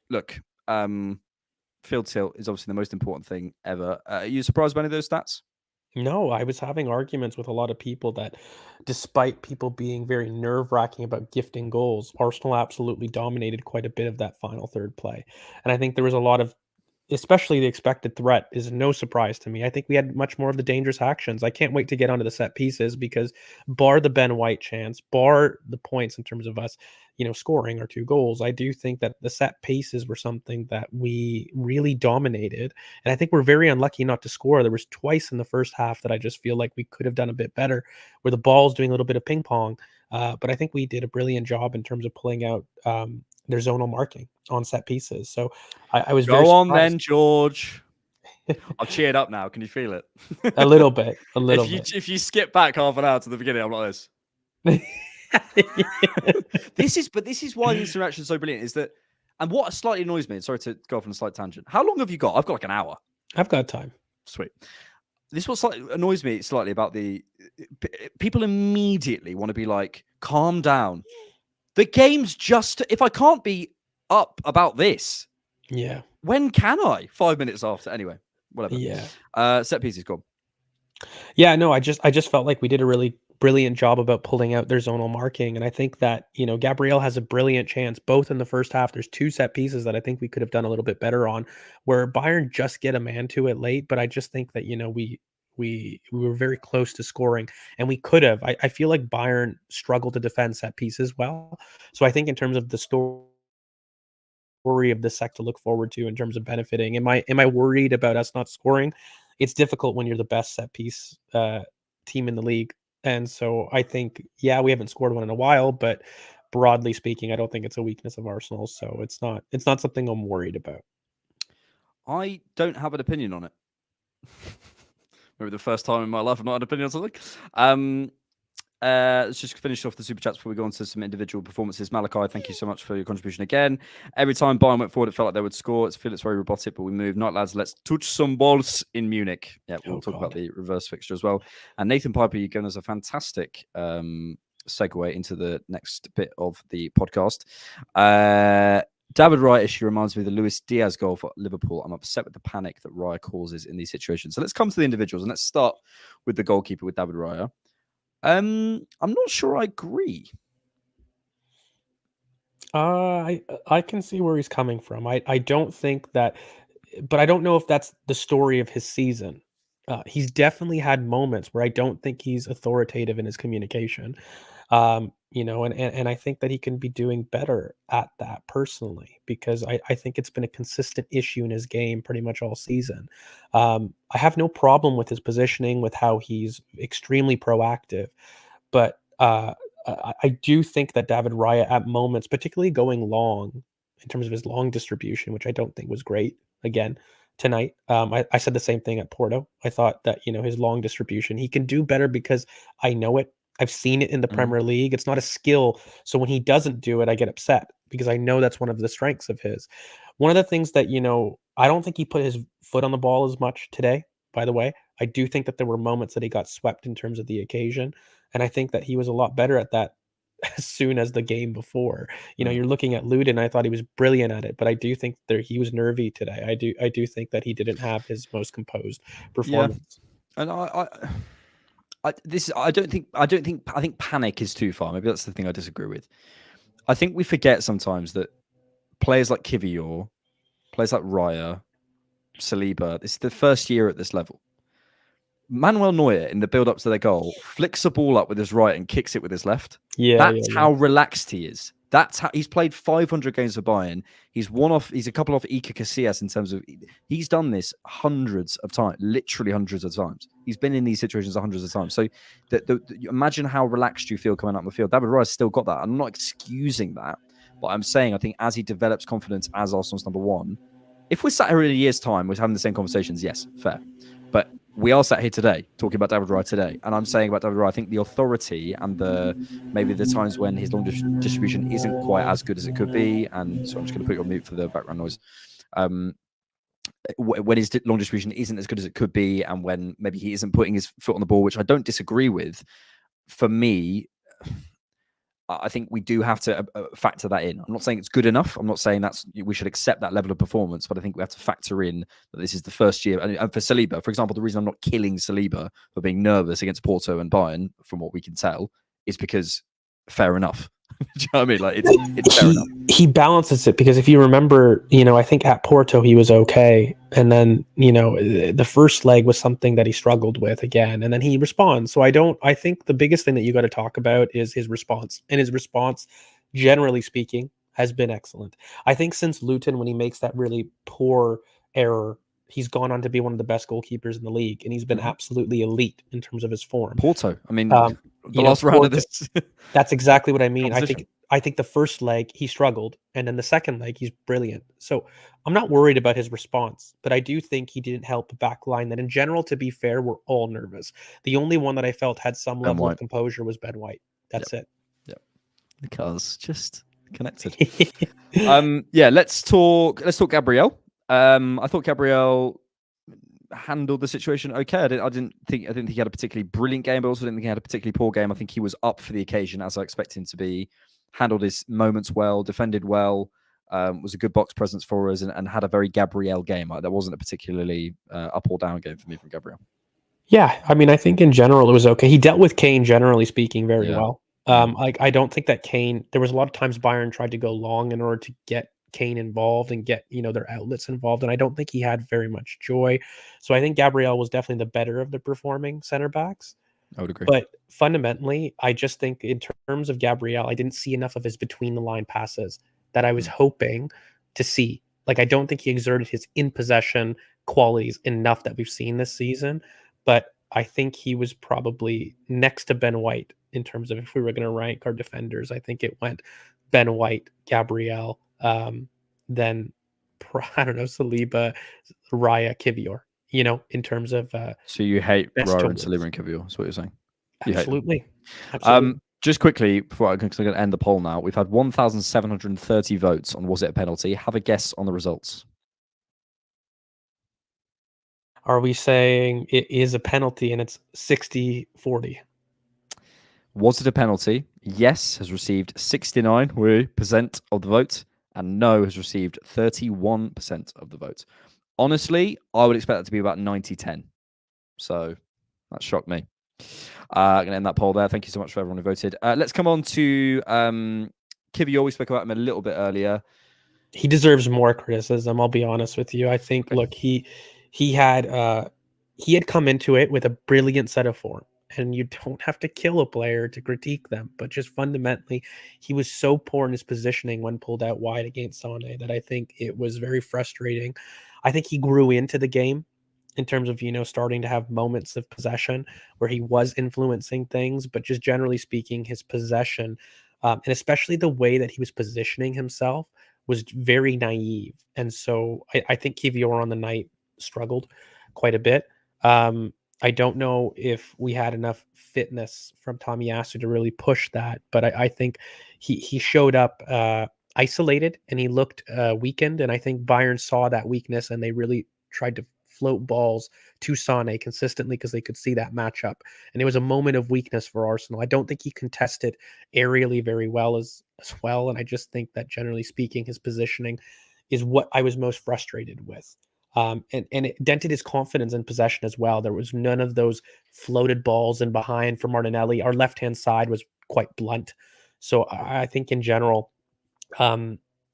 look, field tilt is obviously the most important thing ever. Are you surprised by any of those stats? No, I was having arguments with a lot of people that despite people being very nerve-wracking about gifting goals, Arsenal absolutely dominated quite a bit of that final third play. And I think there was a lot of, especially the expected threat is no surprise to me. I think we had much more of the dangerous actions. I can't wait to get onto the set pieces because bar the Ben White chance, bar the points in terms of us, scoring our 2 goals, I do think that the set pieces were something that we really dominated. And I think we're very unlucky not to score. There was twice in the first half that I just feel like we could have done a bit better where the ball's doing a little bit of ping pong. But I think we did a brilliant job in terms of pulling out their zonal marking on set pieces. So I was very surprised. Go on then, George. I've cheered up now. Can you feel it? A little bit. If you skip back half an hour to the beginning, I'm like this. This is why the interaction is so brilliant. Is that, and what slightly annoys me. Sorry to go off on a slight tangent. How long have you got? I've got like an hour. I've got time. Sweet. This is what slightly annoys me slightly about the people immediately want to be like, calm down. The game's just, if I can't be up about this, Yeah. when can I? 5 minutes after. Anyway, whatever. Yeah. Set pieces, go on. Yeah, no, I just felt like we did a really brilliant job about pulling out their zonal marking. And I think that, Gabriel has a brilliant chance, both in the first half. There's 2 set pieces that I think we could have done a little bit better on, where Bayern just get a man to it late. But I just think that, we were very close to scoring, and we could have. I feel like Bayern struggled to defend set pieces well. So I think in terms of the story of the sec to look forward to in terms of benefiting, am I worried about us not scoring? It's difficult when you're the best set piece team in the league. And so I think, yeah, we haven't scored one in a while, but broadly speaking, I don't think it's a weakness of Arsenal. So it's not something I'm worried about. I don't have an opinion on it. Maybe the first time in my life I've not had an opinion on something. Let's just finish off the super chats before we go on to some individual performances. Malachi, thank you so much for your contribution again. Every time Bayern went forward, it felt like they would score. It's very robotic, but we move. Night, lads, let's touch some balls in Munich. Yeah, we'll talk about the reverse fixture as well. And Nathan Piper, you've given us a fantastic segue into the next bit of the podcast. David Raya issue reminds me of the Luis Diaz goal for Liverpool. I'm upset with the panic that Raya causes in these situations. So let's come to the individuals, and let's start with the goalkeeper, with David Raya. I'm not sure I agree. I can see where he's coming from. I don't think that, but I don't know if that's the story of his season. He's definitely had moments where I don't think he's authoritative in his communication. And I think that he can be doing better at that personally, because I think it's been a consistent issue in his game pretty much all season. I have no problem with his positioning, with how he's extremely proactive, but I do think that David Raya at moments, particularly going long in terms of his long distribution, which I don't think was great again tonight. I said the same thing at Porto. I thought that, his long distribution, he can do better, because I know it. I've seen it in the Premier League. It's not a skill. So when he doesn't do it, I get upset, because I know that's one of the strengths of his. One of the things that, I don't think he put his foot on the ball as much today, by the way. I do think that there were moments that he got swept in terms of the occasion. And I think that he was a lot better at that as soon as the game before. You're looking at Ludin. I thought he was brilliant at it, but I do think that he was nervy today. I do think that he didn't have his most composed performance. Yeah. And I think panic is too far. Maybe that's the thing I disagree with. I think we forget sometimes that players like Kivior, players like Raya, Saliba, this is the first year at this level. Manuel Neuer, in the build-up to their goal, flicks the ball up with his right and kicks it with his left. That's how relaxed he is. That's how he's played 500 games for Bayern. He's a couple off Iker Casillas in terms of, he's done this hundreds of times, literally hundreds of times. He's been in these situations hundreds of times. So imagine how relaxed you feel coming out on the field. David Raya's still got that. I'm not excusing that, but I'm saying I think as he develops confidence as Arsenal's number one, if we're sat here in a year's time, we're having the same conversations, yes, fair. But we are sat here today talking about David Raya today, and I'm saying about David Raya, I think the authority and maybe the times when his long distribution isn't quite as good as it could be, and so I'm just going to put you on mute for the background noise. When his long distribution isn't as good as it could be, and when maybe he isn't putting his foot on the ball, which I don't disagree with, for me, I think we do have to factor that in. I'm not saying it's good enough. I'm not saying we should accept that level of performance, but I think we have to factor in that this is the first year. And for Saliba, for example, the reason I'm not killing Saliba for being nervous against Porto and Bayern, from what we can tell, is because fair enough. Do you know what I mean? Like it's fair enough. He balances it, because if you remember, I think at Porto he was okay, and then the first leg was something that he struggled with again, and then he responds. So I think the biggest thing that you got to talk about is his response, and his response, generally speaking, has been excellent. I think since Luton, when he makes that really poor error, he's gone on to be one of the best goalkeepers in the league, and he's been absolutely elite in terms of his form. Porto, I mean, the last round of this. That's exactly what I mean. I think the first leg he struggled, and then the second leg he's brilliant. So I'm not worried about his response, but I do think he didn't help the back line that in general, to be fair, we're all nervous. The only one that I felt had some level of composure was Ben White. That's it. Yeah. Look at us, just connected. Yeah, let's talk Gabriel. I thought Gabriel handled the situation okay. I didn't think he had a particularly brilliant game, but also didn't think he had a particularly poor game. I think he was up for the occasion as I expected him to be. Handled his moments well, defended well, was a good box presence for us, and had a very Gabriel game. That wasn't a particularly up or down game for me from Gabriel. Yeah, I mean, I think in general it was okay. He dealt with Kane, generally speaking, very well. I don't think that Kane. There was a lot of times Bayern tried to go long in order to get Kane involved and get their outlets involved, and I don't think he had very much joy. So I think Gabriel was definitely the better of the performing center backs. I would agree. But fundamentally, I just think in terms of Gabriel, I didn't see enough of his between the line passes that I was hoping to see. Like, I don't think he exerted his in possession qualities enough that we've seen this season. But I think he was probably next to Ben White in terms of if we were going to rank our defenders. I think it went Ben White, Gabriel, then I don't know, Saliba, Raya, Kivior. In terms of so you hate best Raya and choices. Saliba and Kivior. That's what you're saying. Absolutely. Just quickly before I'm going to end the poll now, we've had 1,730 votes on was it a penalty. Have a guess on the results. Are we saying it is a penalty and it's 60-40? Was it a penalty? Yes has received 69% of the vote, and no has received 31% of the vote. Honestly, I would expect that to be about 90-10. So that shocked me. I'm going to end that poll there. Thank you so much for everyone who voted. Let's come on to Kivior. We spoke about him a little bit earlier. He deserves more criticism. I'll be honest with you. I think, look, he had come into it with a brilliant set of form, and you don't have to kill a player to critique them. But just fundamentally, he was so poor in his positioning when pulled out wide against Sané that I think it was very frustrating. I think he grew into the game in terms of, starting to have moments of possession where he was influencing things, but just generally speaking, his possession, and especially the way that he was positioning himself was very naive. And so I think Kivior on the night struggled quite a bit. I don't know if we had enough fitness from Tomiyasu to really push that, but I think he showed up isolated and he looked weakened. And I think Bayern saw that weakness and they really tried to float balls to Sané consistently because they could see that matchup. And it was a moment of weakness for Arsenal. I don't think he contested aerially very well as well. And I just think that generally speaking, his positioning is what I was most frustrated with. And it dented his confidence in possession as well. There was none of those floated balls in behind for Martinelli. Our left-hand side was quite blunt. So I think in general,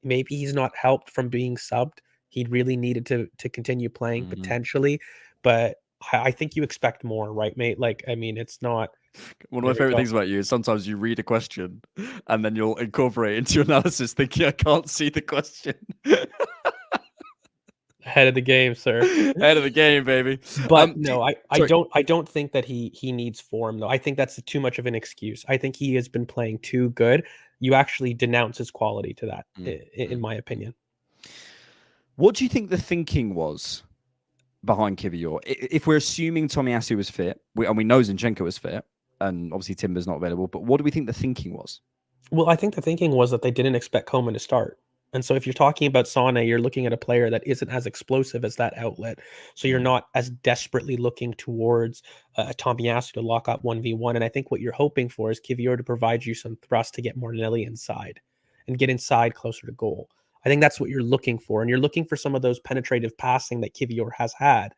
maybe he's not helped from being subbed. He really needed to continue playing potentially, but I think you expect more, right, mate? Like, I mean, it's not. One of my favorite things about you is sometimes you read a question and then you'll incorporate it into your analysis thinking, I can't see the question. Ahead of the game, sir. Ahead of the game, baby. But no, I don't think that he needs form though. I think that's too much of an excuse. I think he has been playing too good. You actually denounce his quality to that, in my opinion. What do you think the thinking was behind Kivior? If we're assuming Tomiyasu was fit, and we know Zinchenko was fit, and obviously Timber's not available, but what do we think the thinking was? Well, I think the thinking was that they didn't expect Coman to start. And so if you're talking about Sané, you're looking at a player that isn't as explosive as that outlet. So you're not as desperately looking towards Tomiyasu to lock up 1v1. And I think what you're hoping for is Kivior to provide you some thrust to get Martinelli inside and get inside closer to goal. I think that's what you're looking for. And you're looking for some of those penetrative passing that Kivior has had.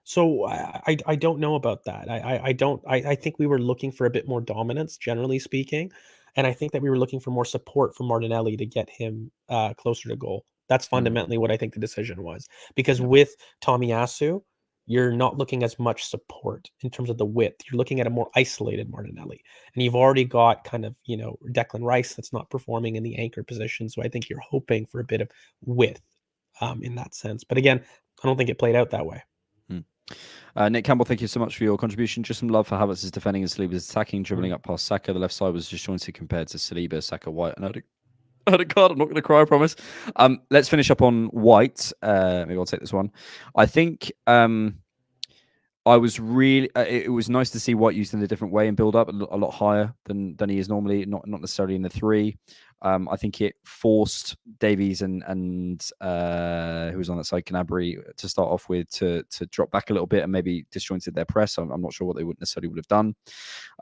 So I don't know about that. I think we were looking for a bit more dominance, generally speaking. And I think that we were looking for more support from Martinelli to get him closer to goal. That's fundamentally what I think the decision was. Because with Tomiyasu, you're not looking as much support in terms of the width. You're looking at a more isolated Martinelli. And you've already got kind of, Declan Rice that's not performing in the anchor position. So I think you're hoping for a bit of width in that sense. But again, I don't think it played out that way. Nick Campbell, thank you so much for your contribution. Just some love for Havertz's defending and Saliba's attacking, dribbling up past Saka. The left side was disjointed compared to Saliba, Saka, White, and Odegaard. I'm not going to cry, I promise. Let's finish up on White. Maybe I'll take this one. I think I I was really. It was nice to see White used in a different way and build up a lot higher than he is normally. Not necessarily in the three. I think it forced Davies and who was on that side, Canabry, to start off with to drop back a little bit and maybe disjointed their press. I'm not sure what they would necessarily would have done.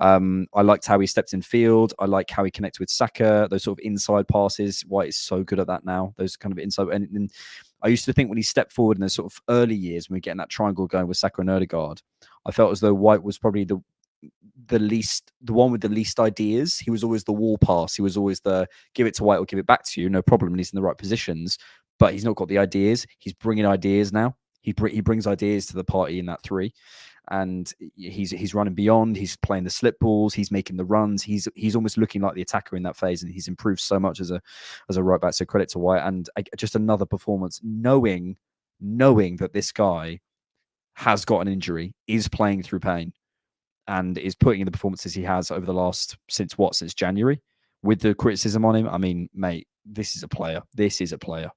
I liked how he stepped in field. I like how he connected with Saka. Those sort of inside passes. White is so good at that now. Those kind of inside and I used to think when he stepped forward in the sort of early years when we were getting that triangle going with Saka and Odegaard, I felt as though White was probably the one with the least ideas. He was always the wall pass. He was always the give it to White or give it back to you. No problem. And he's in the right positions, but he's not got the ideas. He's bringing ideas now. He brings ideas to the party in that three. And he's running beyond. He's playing the slip balls. He's making the runs. He's almost looking like the attacker in that phase, and he's improved so much as a right back. So credit to White, and just another performance, knowing that this guy has got an injury, is playing through pain, and is putting in the performances he has over the last since January, with the criticism on him. I mean, mate, this is a player. This is a player.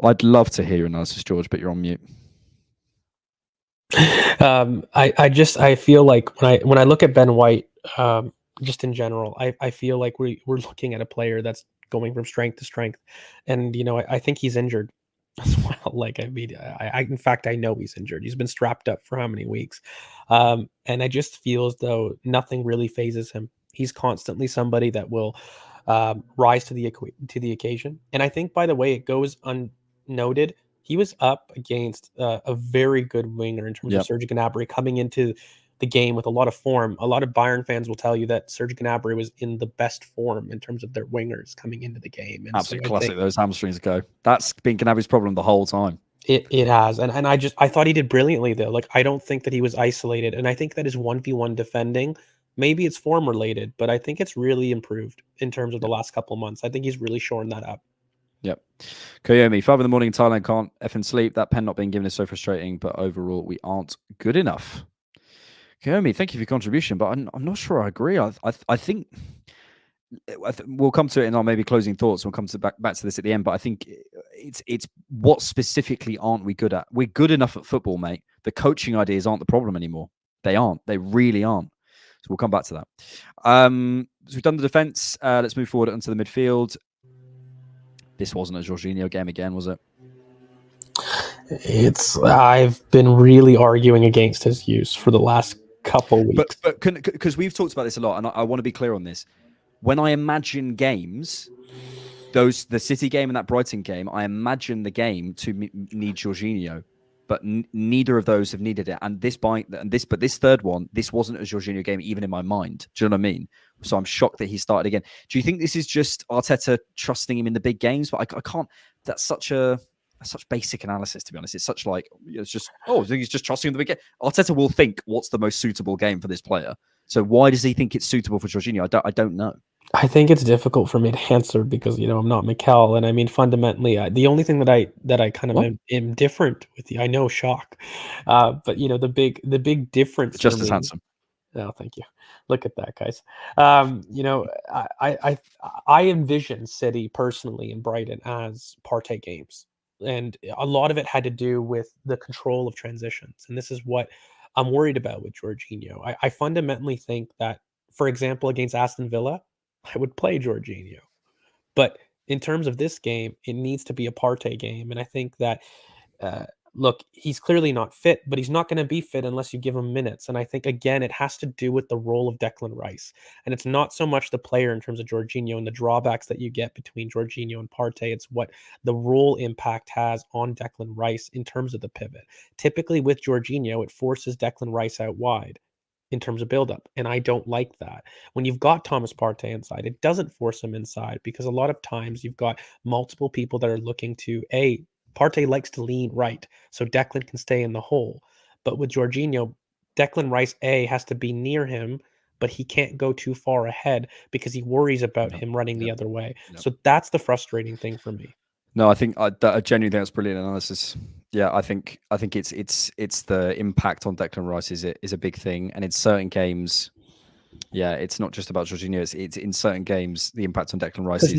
I'd love to hear your analysis, George, but you're on mute. I feel like when I look at Ben White, just in general, I feel like we're looking at a player that's going from strength to strength, and I think he's injured as well. Like, I mean, in fact, I know he's injured. He's been strapped up for how many weeks, and I just feel as though nothing really phases him. He's constantly somebody that will rise to the occasion, and I think, by the way, it goes unnoted. He was up against a very good winger in terms of Serge Gnabry coming into the game with a lot of form. A lot of Bayern fans will tell you that Serge Gnabry was in the best form in terms of their wingers coming into the game. And absolutely classic. Those hamstrings go. That's been Gnabry's problem the whole time. It has, and I thought he did brilliantly though. Like, I don't think that he was isolated, and I think that his 1v1 defending, maybe it's form related, but I think it's really improved in terms of the last couple of months. I think he's really shoring that up. Yep. Koyomi, 5 in the morning in Thailand, can't effing sleep. That pen not being given is so frustrating, but overall we aren't good enough. Koyomi, thank you for your contribution, but I'm not sure I agree. I think we'll come to it in our maybe closing thoughts. We'll come to back to this at the end, but I think it's what specifically aren't we good at? We're good enough at football, mate. The coaching ideas aren't the problem anymore. They aren't. They really aren't. So we'll come back to that. So we've done the defense. Let's move forward onto the midfield. This wasn't a Jorginho game again, was it? I've been really arguing against his use for the last couple weeks. But because we've talked about this a lot, and I want to be clear on this. When I imagine games, the City game and that Brighton game, I imagine the game to need Jorginho, but neither of those have needed it. And this third one, this wasn't a Jorginho game even in my mind. Do you know what I mean? So I'm shocked that he started again. Do you think this is just Arteta trusting him in the big games? But I can't. That's such basic analysis, to be honest. It's such like, it's just, I think he's just trusting him in the big game. Arteta will think what's the most suitable game for this player. So why does he think it's suitable for Jorginho? I don't know. I think it's difficult for me to answer because I'm not Mikel, and I mean fundamentally, the only thing that I kind of am different with you. I know, shock, but the big difference. Just as handsome. Oh, thank you. Look at that, guys. I envision City personally and Brighton as Partey games, and a lot of it had to do with the control of transitions, and this is what I'm worried about with Jorginho. I fundamentally think that, for example, against Aston Villa, I would play Jorginho. But in terms of this game, it needs to be a Partey game. And I think that, look, he's clearly not fit, but he's not going to be fit unless you give him minutes. And I think, again, it has to do with the role of Declan Rice. And it's not so much the player in terms of Jorginho and the drawbacks that you get between Jorginho and Partey. It's what the role impact has on Declan Rice in terms of the pivot. Typically with Jorginho, it forces Declan Rice out wide in terms of buildup. And I don't like that. When you've got Thomas Partey inside, it doesn't force him inside because a lot of times you've got multiple people that are looking to, Partey likes to lean right, so Declan can stay in the hole. But with Jorginho, Declan Rice, has to be near him, but he can't go too far ahead because he worries about him running the other way. So that's the frustrating thing for me. No, I think I genuinely think that's brilliant analysis. Yeah, I think it's the impact on Declan Rice is a big thing, and in certain games, it's not just about Jorginho. It's in certain games the impact on Declan Rice is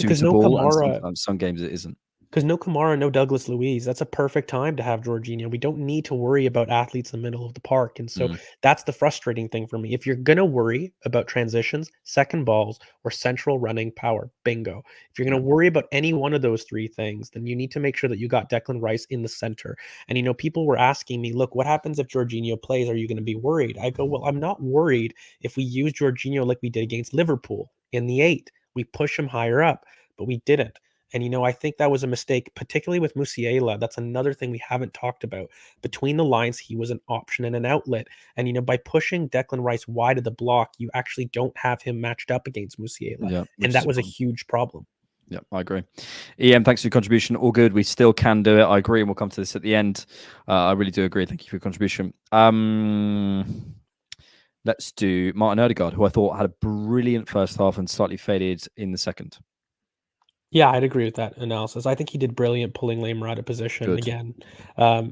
suitable, and some games it isn't. Because no Kamara, no Douglas Luiz. That's a perfect time to have Jorginho. We don't need to worry about athletes in the middle of the park. And so that's the frustrating thing for me. If you're going to worry about transitions, second balls, or central running power, bingo. If you're going to worry about any one of those three things, then you need to make sure that you got Declan Rice in the center. And, people were asking me, look, what happens if Jorginho plays? Are you going to be worried? I go, well, I'm not worried if we use Jorginho like we did against Liverpool in the 8. We push him higher up, but we didn't. And, I think that was a mistake, particularly with Musiala. That's another thing we haven't talked about. Between the lines, he was an option and an outlet. And, by pushing Declan Rice wide of the block, you actually don't have him matched up against Musiala. Yeah, and that was a huge problem. Yeah, I agree. EM, thanks for your contribution. All good. We still can do it. I agree. And we'll come to this at the end. I really do agree. Thank you for your contribution. Let's do Martin Odegaard, who I thought had a brilliant first half and slightly faded in the second. Yeah, I'd agree with that analysis. I think he did brilliant pulling Lamer out of position. Good. Again. Yeah,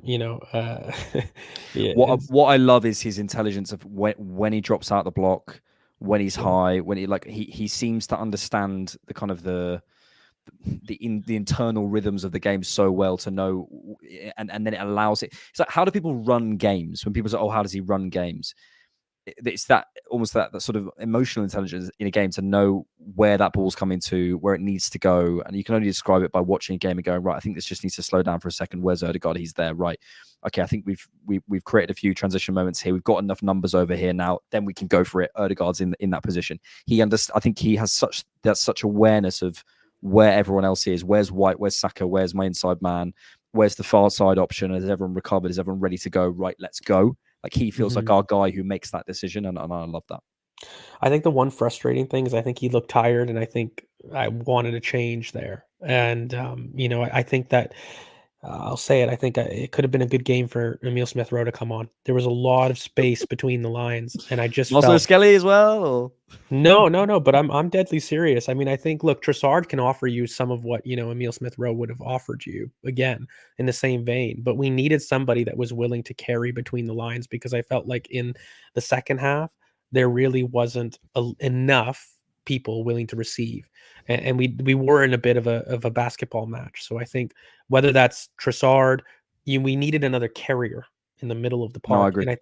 what I love is his intelligence of when he drops out the block, when he's high, when he seems to understand the kind of the internal rhythms of the game so well to know, and then it allows it. It's like, how do people run games? When people say, "Oh, how does he run games?" It's that almost that sort of emotional intelligence in a game to know where that ball's coming to, where it needs to go, and you can only describe it by watching a game and going, right, I think this just needs to slow down for a second. Where's Odegaard? He's there, right? Okay, I think we've created a few transition moments here. We've got enough numbers over here now. Then we can go for it. Odegaard's in that position. I think he has such awareness of where everyone else is. Where's White? Where's Saka? Where's my inside man? Where's the far side option? Is everyone recovered? Is everyone ready to go? Right, let's go. Like, he feels like our guy who makes that decision, and I love that. I think the one frustrating thing is I think he looked tired, and I think I wanted a change there. And, I think that I'll say it. I think it could have been a good game for Emile Smith-Rowe to come on. There was a lot of space between the lines, and I just also felt... Skelly as well. Or... No. But I'm deadly serious. I mean, I think, look, Trossard can offer you some of what Emile Smith-Rowe would have offered you, again, in the same vein. But we needed somebody that was willing to carry between the lines, because I felt like in the second half there really wasn't enough people willing to receive, and we were in a bit of a basketball match. So I think whether that's Trossard, we needed another carrier in the middle of the park. No, I agree. And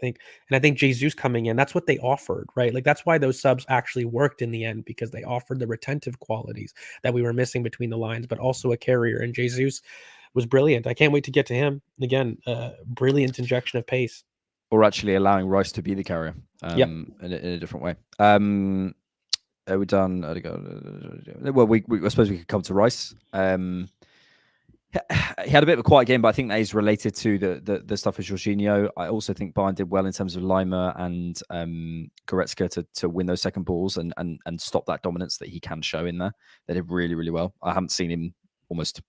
I think Jesus coming in, that's what they offered, right? Like, that's why those subs actually worked in the end, because they offered the retentive qualities that we were missing between the lines, but also a carrier. And Jesus was brilliant. I can't wait to get to him again. Brilliant injection of pace. Or actually allowing Rice to be the carrier in a different way. Are we done? Well, I suppose we could come to Rice. He had a bit of a quiet game, but I think that is related to the stuff with Jorginho. I also think Bayern did well in terms of Lima and Goretzka to win those second balls and stop that dominance that he can show in there. They did really, really well. I haven't seen him almost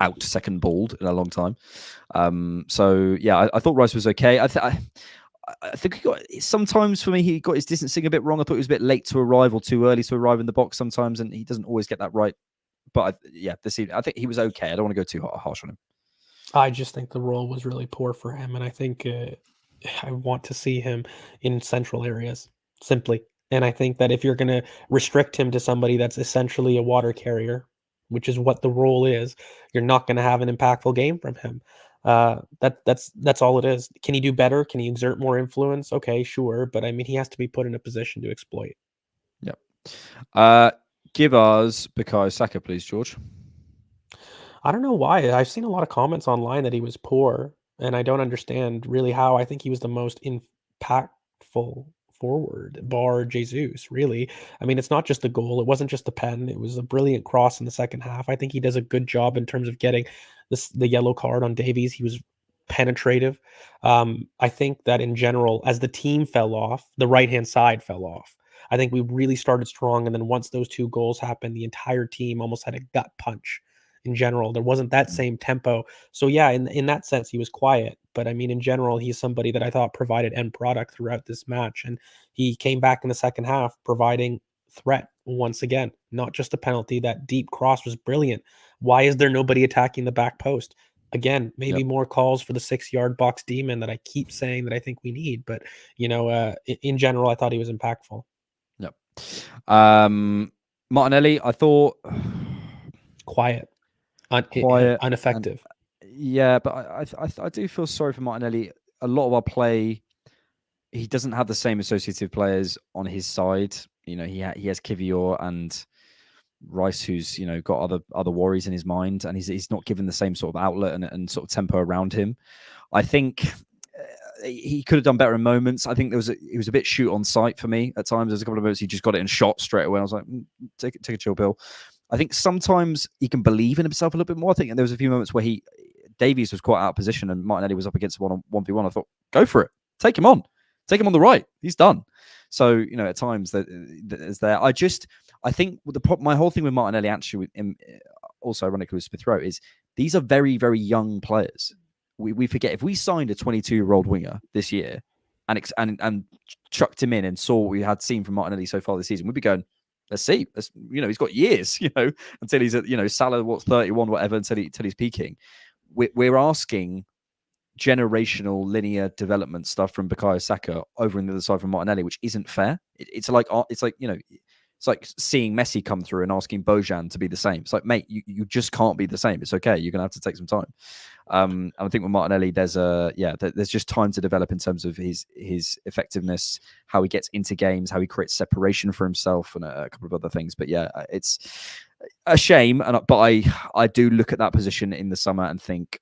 out second balled in a long time. So yeah, I thought Rice was okay. I think he got, sometimes for me, he got his distancing a bit wrong. I thought he was a bit late to arrive or too early to arrive in the box sometimes, and he doesn't always get that right. But this evening, I think he was okay. I don't want to go too harsh on him. I just think the role was really poor for him, and I think I want to see him in central areas, simply. And I think that if you're going to restrict him to somebody that's essentially a water carrier, which is what the role is, you're not going to have an impactful game from him. That's all it is. Can he do better? Can he exert more influence? Okay, sure. But I mean, he has to be put in a position to exploit. Yeah. Give us Bukayo Saka, please, George. I don't know why. I've seen a lot of comments online that he was poor, and I don't understand really how. I think he was the most impactful forward, bar Jesus, really. I mean, it's not just the goal. It wasn't just the pen. It was a brilliant cross in the second half. I think he does a good job in terms of getting the yellow card on Davies. He was penetrative. I think that in general, as the team fell off, the right-hand side fell off. I think we really started strong, and then once those two goals happened, the entire team almost had a gut punch. In general, there wasn't that same tempo. So yeah, in that sense, he was quiet. But I mean, in general, he's somebody that I thought provided end product throughout this match. And he came back in the second half, providing threat once again. Not just a penalty. That deep cross was brilliant. Why is there nobody attacking the back post? Again, maybe more calls for the 6-yard box demon that I keep saying that I think we need. But, in general, I thought he was impactful. Yep. Martinelli, I thought... Quiet. quiet, ineffective. Yeah, but I do feel sorry for Martinelli. A lot of our play, he doesn't have the same associative players on his side. He has Kivior and Rice, who's got other worries in his mind, and he's not given the same sort of outlet and sort of tempo around him. I think he could have done better in moments. I think he was a bit shoot on sight for me at times. There's a couple of moments he just got it and shot straight away. I was like, take a chill pill. I think sometimes he can believe in himself a little bit more. I think there was a few moments where Davies was quite out of position and Martinelli was up against 1v1. I thought, go for it. Take him on the right. He's done. So, at times that is there. I think my whole thing with Martinelli, actually, also ironically with Smith Rowe, is these are very, very young players. We forget, if we signed a 22-year-old winger this year and chucked him in and saw what we had seen from Martinelli so far this season, we'd be going, let's see. He's got years, until he's at, Salah, 31, whatever, until he's peaking. We're asking generational linear development stuff from Bukayo Saka over on the other side from Martinelli, which isn't fair. It's like seeing Messi come through and asking Bojan to be the same. It's like, mate, you just can't be the same. It's okay. You're gonna have to take some time. And I think with Martinelli, there's just time to develop in terms of his effectiveness, how he gets into games, how he creates separation for himself, and a couple of other things. But yeah, it's a shame. But I do look at that position in the summer and think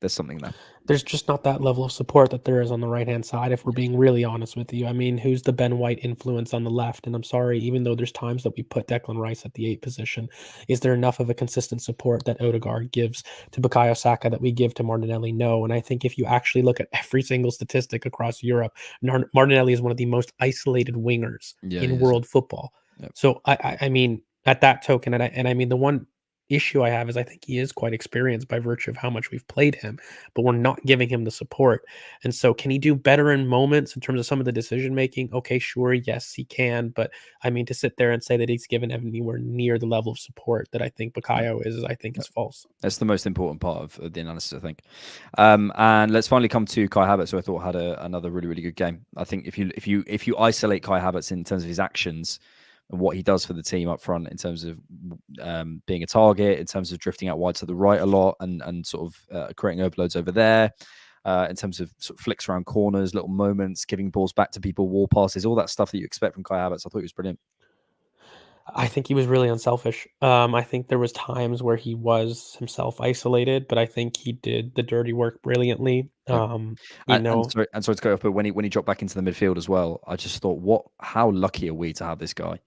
there's something there. There's just not that level of support that there is on the right-hand side, if we're being really honest with you. I mean, who's the Ben White influence on the left? And I'm sorry, even though there's times that we put Declan Rice at the 8 position, is there enough of a consistent support that Odegaard gives to Bukayo Saka that we give to Martinelli? No. And I think if you actually look at every single statistic across Europe, Martinelli is one of the most isolated wingers in world football. Yep. So, I mean, at that token, and I mean, the one issue I have is I think he is quite experienced by virtue of how much we've played him, but we're not giving him the support. And so can he do better in moments in terms of some of the decision making? Okay, sure, yes, he can. But I mean, to sit there and say that he's given anywhere near the level of support that I think Bukayo is, I think is false. That's the most important part of the analysis, I think. And let's finally come to Kai Havertz, who I thought had another really, really good game. I think if you isolate Kai Havertz in terms of his actions and what he does for the team up front in terms of being a target, in terms of drifting out wide to the right a lot and sort of creating overloads over there, in terms of sort of flicks around corners, little moments, giving balls back to people, wall passes, all that stuff that you expect from Kai Havertz. I thought he was brilliant. I think he was really unselfish. I think there was times where he was himself isolated, but I think he did the dirty work brilliantly. And sorry to go off, but when he dropped back into the midfield as well, I just thought, how lucky are we to have this guy?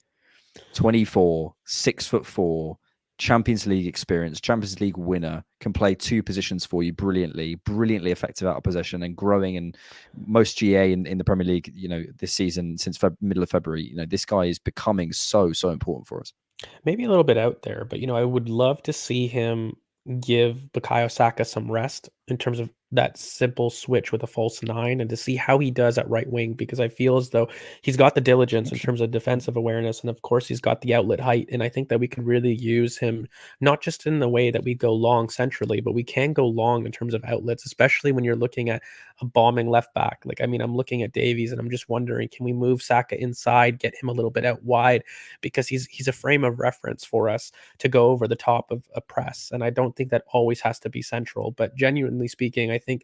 24, 6'4", Champions League experience, Champions League winner, can play 2 positions for you brilliantly effective out of possession and growing, and most GA in the Premier League, this season since middle of February. This guy is becoming so important for us. Maybe a little bit out there, but I would love to see him give Bukayo Saka some rest in terms of that simple switch with a false 9 and to see how he does at right wing, because I feel as though he's got the diligence in terms of defensive awareness, and of course he's got the outlet height, and I think that we could really use him not just in the way that we go long centrally, but we can go long in terms of outlets, especially when you're looking at a bombing left back. Like, I mean, I'm looking at Davies and I'm just wondering, can we move Saka inside, get him a little bit out wide, because he's a frame of reference for us to go over the top of a press, and I don't think that always has to be central. But genuinely speaking, I think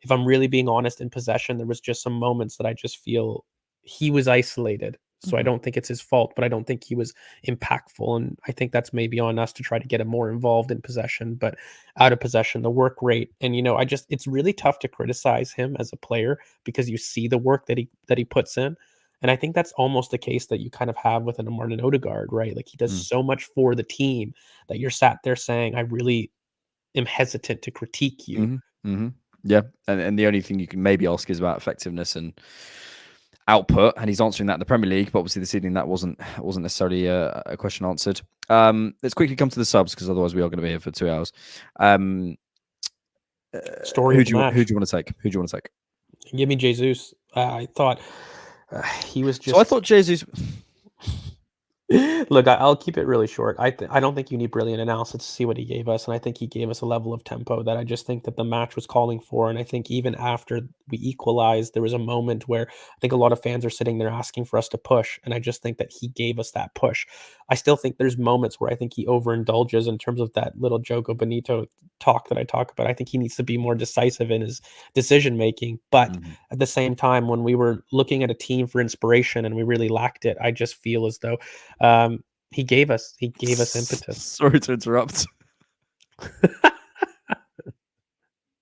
if I'm really being honest, in possession, there was just some moments that I just feel he was isolated. So I don't think it's his fault, but I don't think he was impactful. And I think that's maybe on us to try to get him more involved in possession, but out of possession, the work rate. And, it's really tough to criticize him as a player because you see the work that he puts in. And I think that's almost the case that you kind of have with an Martin Odegaard, right? Like, he does so much for the team that you're sat there saying, I really am hesitant to critique you. Mm-hmm. Mm-hmm. Yeah, and the only thing you can maybe ask is about effectiveness and output, and he's answering that in the Premier League. But obviously this evening that wasn't necessarily a question answered. Let's quickly come to the subs, because otherwise we are going to be here for 2 hours. Who do you want to take? Who do you want to take? Give me Jesus. I thought he was just. So I thought Jesus. Look, I'll keep it really short. I don't think you need brilliant analysis to see what he gave us, and I think he gave us a level of tempo that I just think that the match was calling for. And I think even after we equalized, there was a moment where I think a lot of fans are sitting there asking for us to push, and I just think that he gave us that push. I still think there's moments where I think he overindulges in terms of that little Jogo Bonito talk that I talk about. I think he needs to be more decisive in his decision making, but at the same time, when we were looking at a team for inspiration and we really lacked it, I just feel as though he gave us impetus. Sorry to interrupt.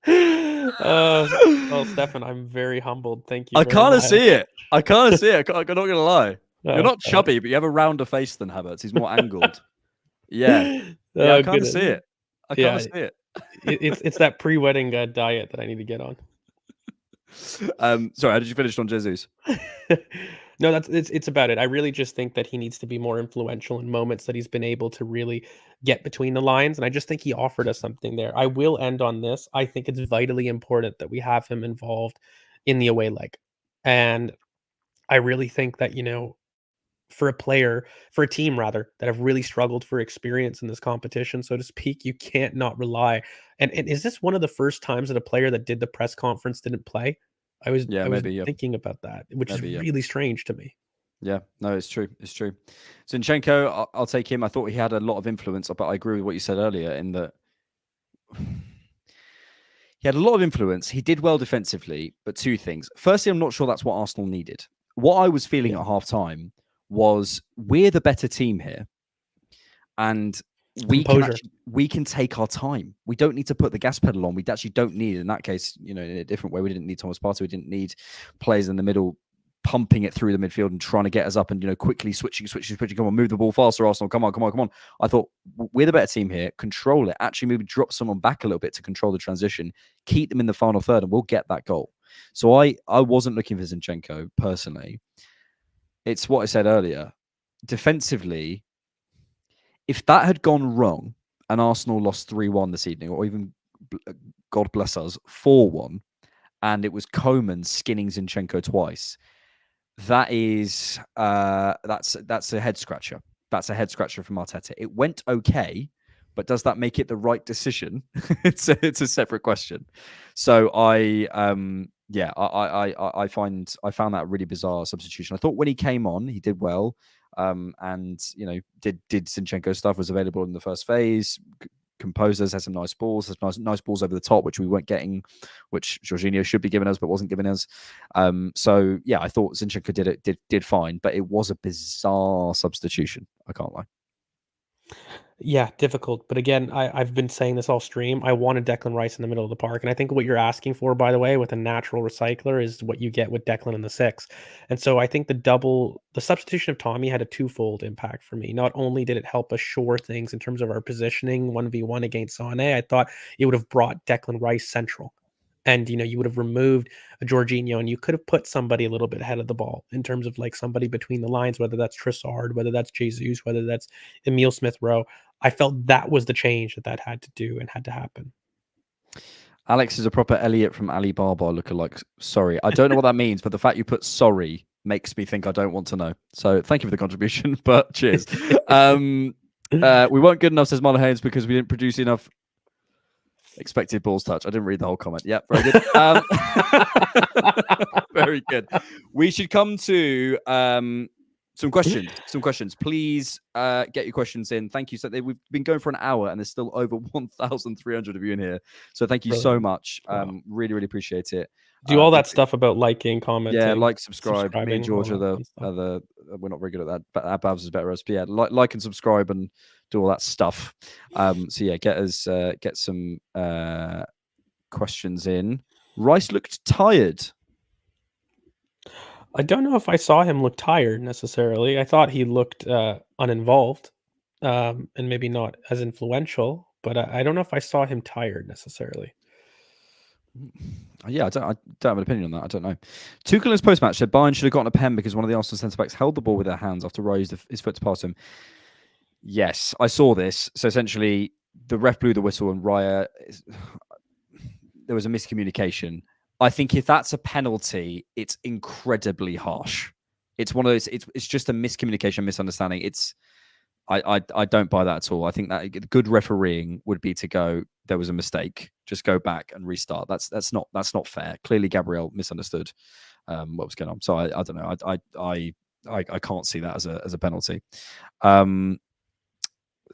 Well, Stefan, I'm very humbled. Thank you. I very kind of much. see it. I'm not gonna lie. You're not Oh, chubby, but you have a rounder face than Havertz. He's more angled. Yeah, yeah. I kind of see it. I kind of see it. It's that pre-wedding diet that I need to get on. Sorry, how did you finish on Jesus? No, it's about it. I really just think that he needs to be more influential in moments that he's been able to really get between the lines, and I just think he offered us something there. I will end on this. I think it's vitally important that we have him involved in the away leg, and I really think that for a team rather, that have really struggled for experience in this competition, so to speak, you can't not rely. And is this one of the first times that a player that did the press conference didn't play? I was maybe, thinking about that, which maybe, is really strange to me. Yeah, no, it's true. It's true. Zinchenko, I'll take him. I thought he had a lot of influence, but I agree with what you said earlier in that he had a lot of influence. He did well defensively, but two things. Firstly, I'm not sure that's what Arsenal needed. What I was feeling at half time was we're the better team here. And we can take our time. We don't need to put the gas pedal on. We actually don't need, in that case, in a different way. We didn't need Thomas Partey. We didn't need players in the middle pumping it through the midfield and trying to get us up and quickly switching. Come on, move the ball faster, Arsenal. Come on. I thought we're the better team here. Control it. Actually, maybe drop someone back a little bit to control the transition. Keep them in the final third, and we'll get that goal. So I wasn't looking for Zinchenko personally. It's what I said earlier. Defensively, if that had gone wrong and Arsenal lost 3-1 this evening, or even, God bless us, 4-1, and it was Coman skinning Zinchenko twice, that is that's a head scratcher. That's a head scratcher from Arteta. It went okay, but does that make it the right decision? It's a separate question. So I found that a really bizarre substitution. I thought when he came on, he did well. And did Zinchenko stuff, was available in the first phase, composed us, had some nice balls, has nice balls over the top, which we weren't getting, which Jorginho should be giving us, but wasn't giving us. So yeah, I thought Zinchenko did fine, but it was a bizarre substitution. I can't lie. Yeah, difficult. But again, I've been saying this all stream. I wanted Declan Rice in the middle of the park. And I think what you're asking for, by the way, with a natural recycler is what you get with Declan in the 6. And so I think the substitution of Tommy had a twofold impact for me. Not only did it help us shore things in terms of our positioning 1v1 against Sané, I thought it would have brought Declan Rice central. And, you would have removed a Jorginho, and you could have put somebody a little bit ahead of the ball in terms of like somebody between the lines, whether that's Trossard, whether that's Jesus, whether that's Emile Smith-Rowe. I felt that was the change that had to do and had to happen. Alex is a proper Elliot from Alibaba lookalike. Sorry. I don't know what that means, but the fact you put sorry makes me think I don't want to know. So thank you for the contribution, but cheers. We weren't good enough, says Marlon Haynes, because we didn't produce enough expected balls touch. I didn't read the whole comment. Yep, very good. Very good. We should come to some questions. Please get your questions in. Thank you. So we've been going for an hour and there's still over 1,300 of you in here. So thank you so much. Really, really appreciate it. Do all that stuff about liking, commenting. Yeah, like, subscribe. Me and George are we're not very good at that, but our Bhavs is better at us. But yeah, like and subscribe and do all that stuff. So yeah, get some questions in. Rice looked tired. I don't know if I saw him look tired necessarily. I thought he looked uninvolved and maybe not as influential, but I don't know if I saw him tired necessarily. Yeah, I don't have an opinion on that. I don't know. Tuchel in his post-match said Bayern should have gotten a pen because one of the Arsenal centre-backs held the ball with their hands after Raya used his foot to pass him. Yes, I saw this. So essentially, the ref blew the whistle and Raya, there was a miscommunication. I think if that's a penalty, it's incredibly harsh. It's one of those. It's just a miscommunication, misunderstanding. I don't buy that at all. I think that good refereeing would be to go, there was a mistake, just go back and restart. That's not fair. Clearly, Gabriel misunderstood what was going on. So I don't know. I can't see that as a penalty.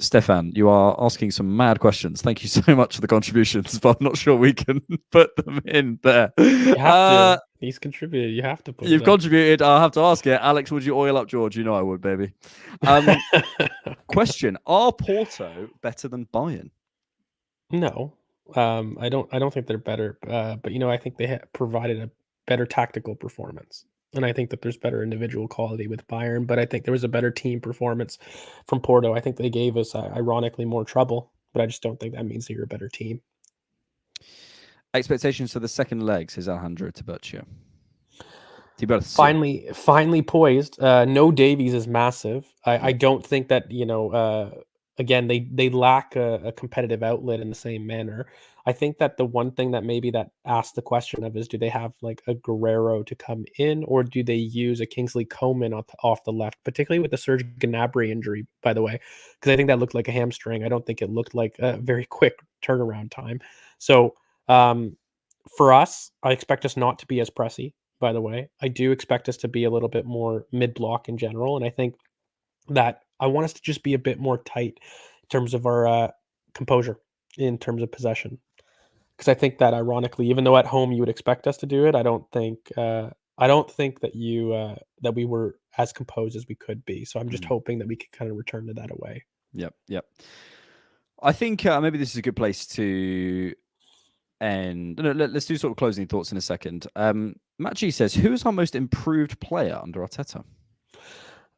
Stefan, you are asking some mad questions. Thank you so much for the contributions, but I'm not sure we can put them in there. You have to. He's contributed. You have to put. You've contributed. I'll have to ask it. Alex, would you oil up George? You know I would, baby. Question: are Porto better than Bayern? No, I don't think they're better. But I think they provided a better tactical performance. And I think that there's better individual quality with Bayern, but I think there was a better team performance from Porto. I think they gave us, ironically, more trouble, but I just don't think that means that you're a better team. Expectations for the second leg, says Alejandro Tiburcio. Finally poised. No Davies is massive. I don't think that, again, they lack a competitive outlet in the same manner. I think that the one thing that maybe that asks the question of is, do they have like a Guerrero to come in, or do they use a Kingsley Coman off the left, particularly with the Serge Gnabry injury, by the way, because I think that looked like a hamstring. I don't think it looked like a very quick turnaround time. So for us, I expect us not to be as pressy, by the way. I do expect us to be a little bit more mid-block in general, and I think that I want us to just be a bit more tight in terms of our composure, in terms of possession. Because I think that, ironically, even though at home you would expect us to do it, I don't think that that we were as composed as we could be. So I'm just hoping that we can kind of return to that away. Yep. I think maybe this is a good place to end. No, let's do sort of closing thoughts in a second. Matt G says, who is our most improved player under Arteta?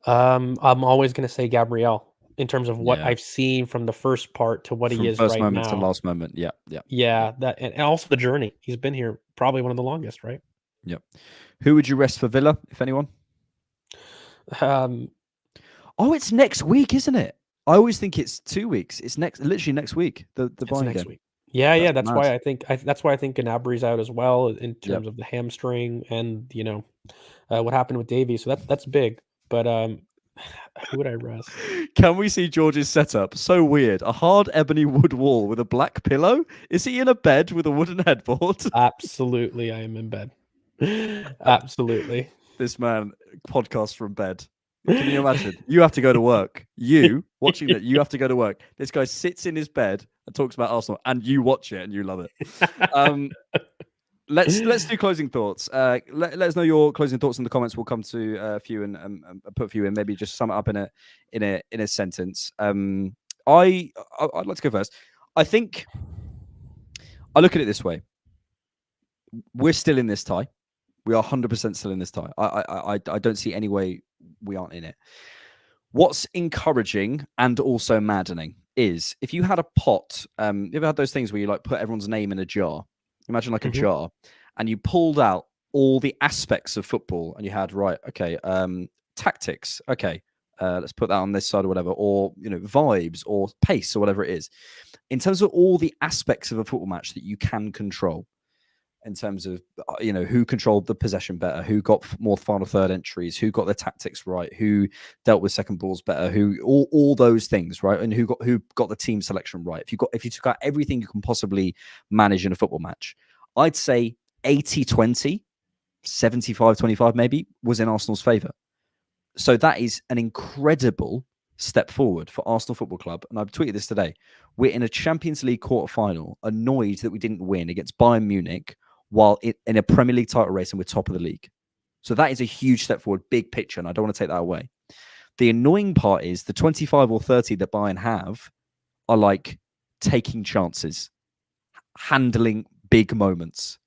I'm always going to say Gabriel, in terms of what I've seen from the first part to what he is right now. First moment to last moment. Yeah. That, and also the journey. He's been here probably one of the longest, right? Yep. Who would you rest for Villa, if anyone? It's next week, isn't it? I always think it's 2 weeks. It's literally next week. The Bayern next game. Week. Yeah. That's why I think Gnabry's out as well, in terms of the hamstring and what happened with Davies. So that's big. But who would I rest? Can we see George's setup? So weird. A hard ebony wood wall with a black pillow. Is he in a bed with a wooden headboard? Absolutely, I am in bed. Absolutely. This man podcasts from bed. Can you imagine? You have to go to work. You watching that, you have to go to work. This guy sits in his bed and talks about Arsenal, and you watch it and you love it. Let's do closing thoughts. Let us know your closing thoughts in the comments. We'll come to a few and put a few in. Maybe just sum it up in a sentence. I'd like to go first. I think I look at it this way: we're still in this tie. We are 100% still in this tie. I don't see any way we aren't in it. What's encouraging and also maddening is if you had a pot. You ever had those things where you like put everyone's name in a jar? Imagine like a jar, and you pulled out all the aspects of football, and you had tactics. Okay, let's put that on this side or whatever, or vibes or pace or whatever it is. In terms of all the aspects of a football match that you can control, in terms of who controlled the possession better, who got more final third entries, who got their tactics right, who dealt with second balls better, who all those things, right, and who got the team selection right. If you took out everything you can possibly manage in a football match, I'd say 80-20, 75-25 maybe was in Arsenal's favour. So that is an incredible step forward for Arsenal Football Club. And I've tweeted this today. We're in a Champions League quarter-final, annoyed that we didn't win against Bayern Munich, while in a Premier League title race and we're top of the league. So that is a huge step forward, big picture, and I don't want to take that away. The annoying part is the 25 or 30 that Bayern have are like taking chances, handling big moments,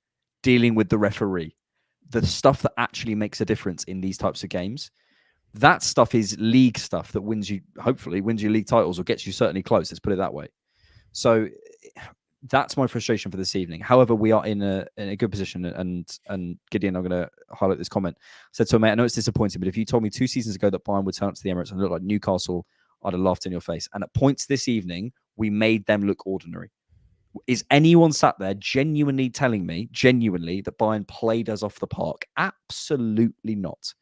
dealing with the referee, the stuff that actually makes a difference in these types of games. That stuff is league stuff that hopefully wins you league titles or gets you certainly close. Let's put it that way. So that's my frustration for this evening. However, we are in a good position, and Gideon, I'm going to highlight this comment. I said to him, mate, I know it's disappointing, but if you told me 2 seasons ago that Bayern would turn up to the Emirates and look like Newcastle, I'd have laughed in your face. And at points this evening, we made them look ordinary. Is anyone sat there genuinely telling me, that Bayern played us off the park? Absolutely not.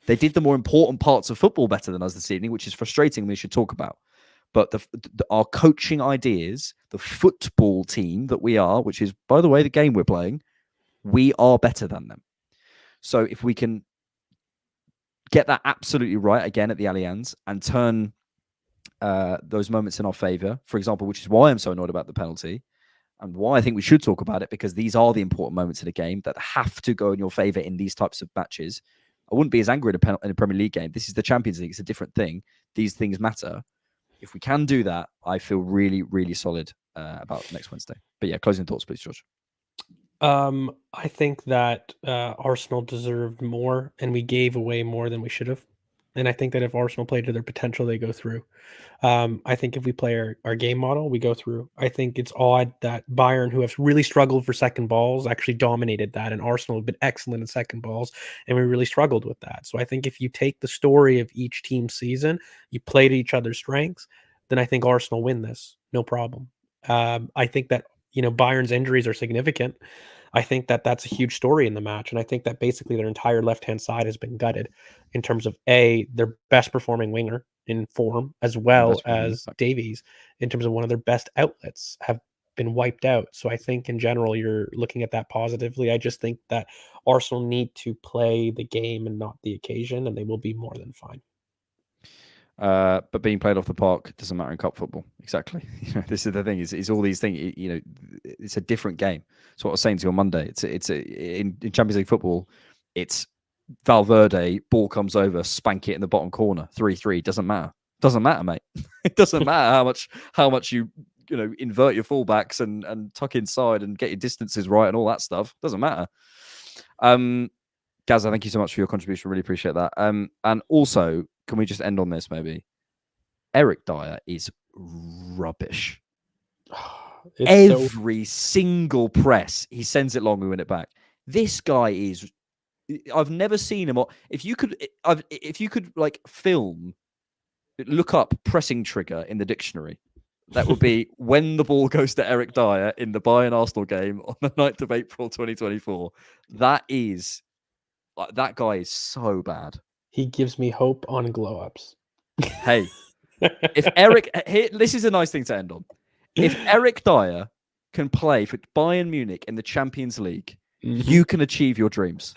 They did the more important parts of football better than us this evening, which is frustrating. We should talk about. But our coaching ideas, the football team that we are, which is, by the way, the game we're playing, we are better than them. So if we can get that absolutely right again at the Allianz and turn those moments in our favor, for example, which is why I'm so annoyed about the penalty and why I think we should talk about it, because these are the important moments in a game that have to go in your favor in these types of matches. I wouldn't be as angry in a Premier League game. This is the Champions League. It's a different thing. These things matter. If we can do that, I feel really, really solid about next Wednesday. But yeah, closing thoughts, please, George. I think that Arsenal deserved more, and we gave away more than we should have. And I think that if Arsenal played to their potential, they go through. I think if we play our game model, we go through. I think it's odd that Bayern, who have really struggled for second balls, actually dominated that, and Arsenal have been excellent in second balls, and we really struggled with that. So I think if you take the story of each team's season, you play to each other's strengths, then I think Arsenal win this, no problem. I think that Bayern's injuries are significant. I think that that's a huge story in the match, and I think that basically their entire left-hand side has been gutted in terms of their best performing winger in form, as well as Davies in terms of one of their best outlets have been wiped out. So I think in general you're looking at that positively. I just think that Arsenal need to play the game and not the occasion, and they will be more than fine. But being played off the park doesn't matter in cup football. Exactly. This is the thing. Is all these things. It's a different game. So what I was saying to you on Monday. In Champions League football, it's Valverde, ball comes over, spank it in the bottom corner, 3-3. Doesn't matter. Doesn't matter, mate. It doesn't matter how much you invert your fullbacks and tuck inside and get your distances right and all that stuff. Doesn't matter. Gaza, thank you so much for your contribution. Really appreciate that. And also, can we just end on this maybe? Eric Dyer is rubbish. Every single press, he sends it long, we win it back. This guy is. I've never seen him. If you could like look up pressing trigger in the dictionary, that would be when the ball goes to Eric Dyer in the Bayern Arsenal game on the 9th of April 2024. That guy is so bad. He gives me hope on glow ups. Hey, if Eric, this is a nice thing to end on. If Eric Dyer can play for Bayern Munich in the Champions League, you can achieve your dreams.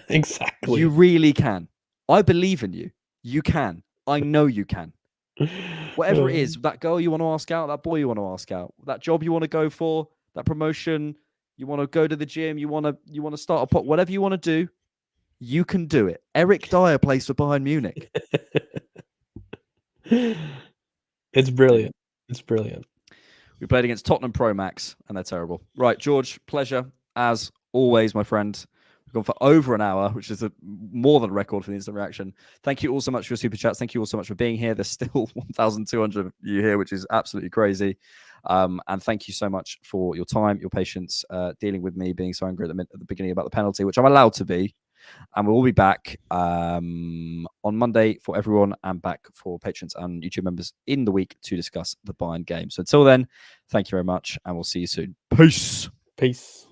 Exactly. You really can. I believe in you. You can. I know you can. Whatever it is, that girl you want to ask out, that boy you want to ask out, that job you want to go for, that promotion, you want to go to the gym, you want to start a pot, whatever you want to do, you can do it. Eric Dyer plays for Bayern Munich. It's brilliant. It's brilliant. We played against Tottenham Pro Max, and they're terrible. Right, George, pleasure as always, my friend. We've gone for over an hour, which is more than a record for the instant reaction. Thank you all so much for your super chats. Thank you all so much for being here. There's still 1,200 of you here, which is absolutely crazy. And thank you so much for your time, your patience, dealing with me being so angry at the beginning about the penalty, which I'm allowed to be. And we'll be back on Monday for everyone and back for patrons and YouTube members in the week to discuss the Bayern game. So until then, thank you very much and we'll see you soon. Peace. Peace.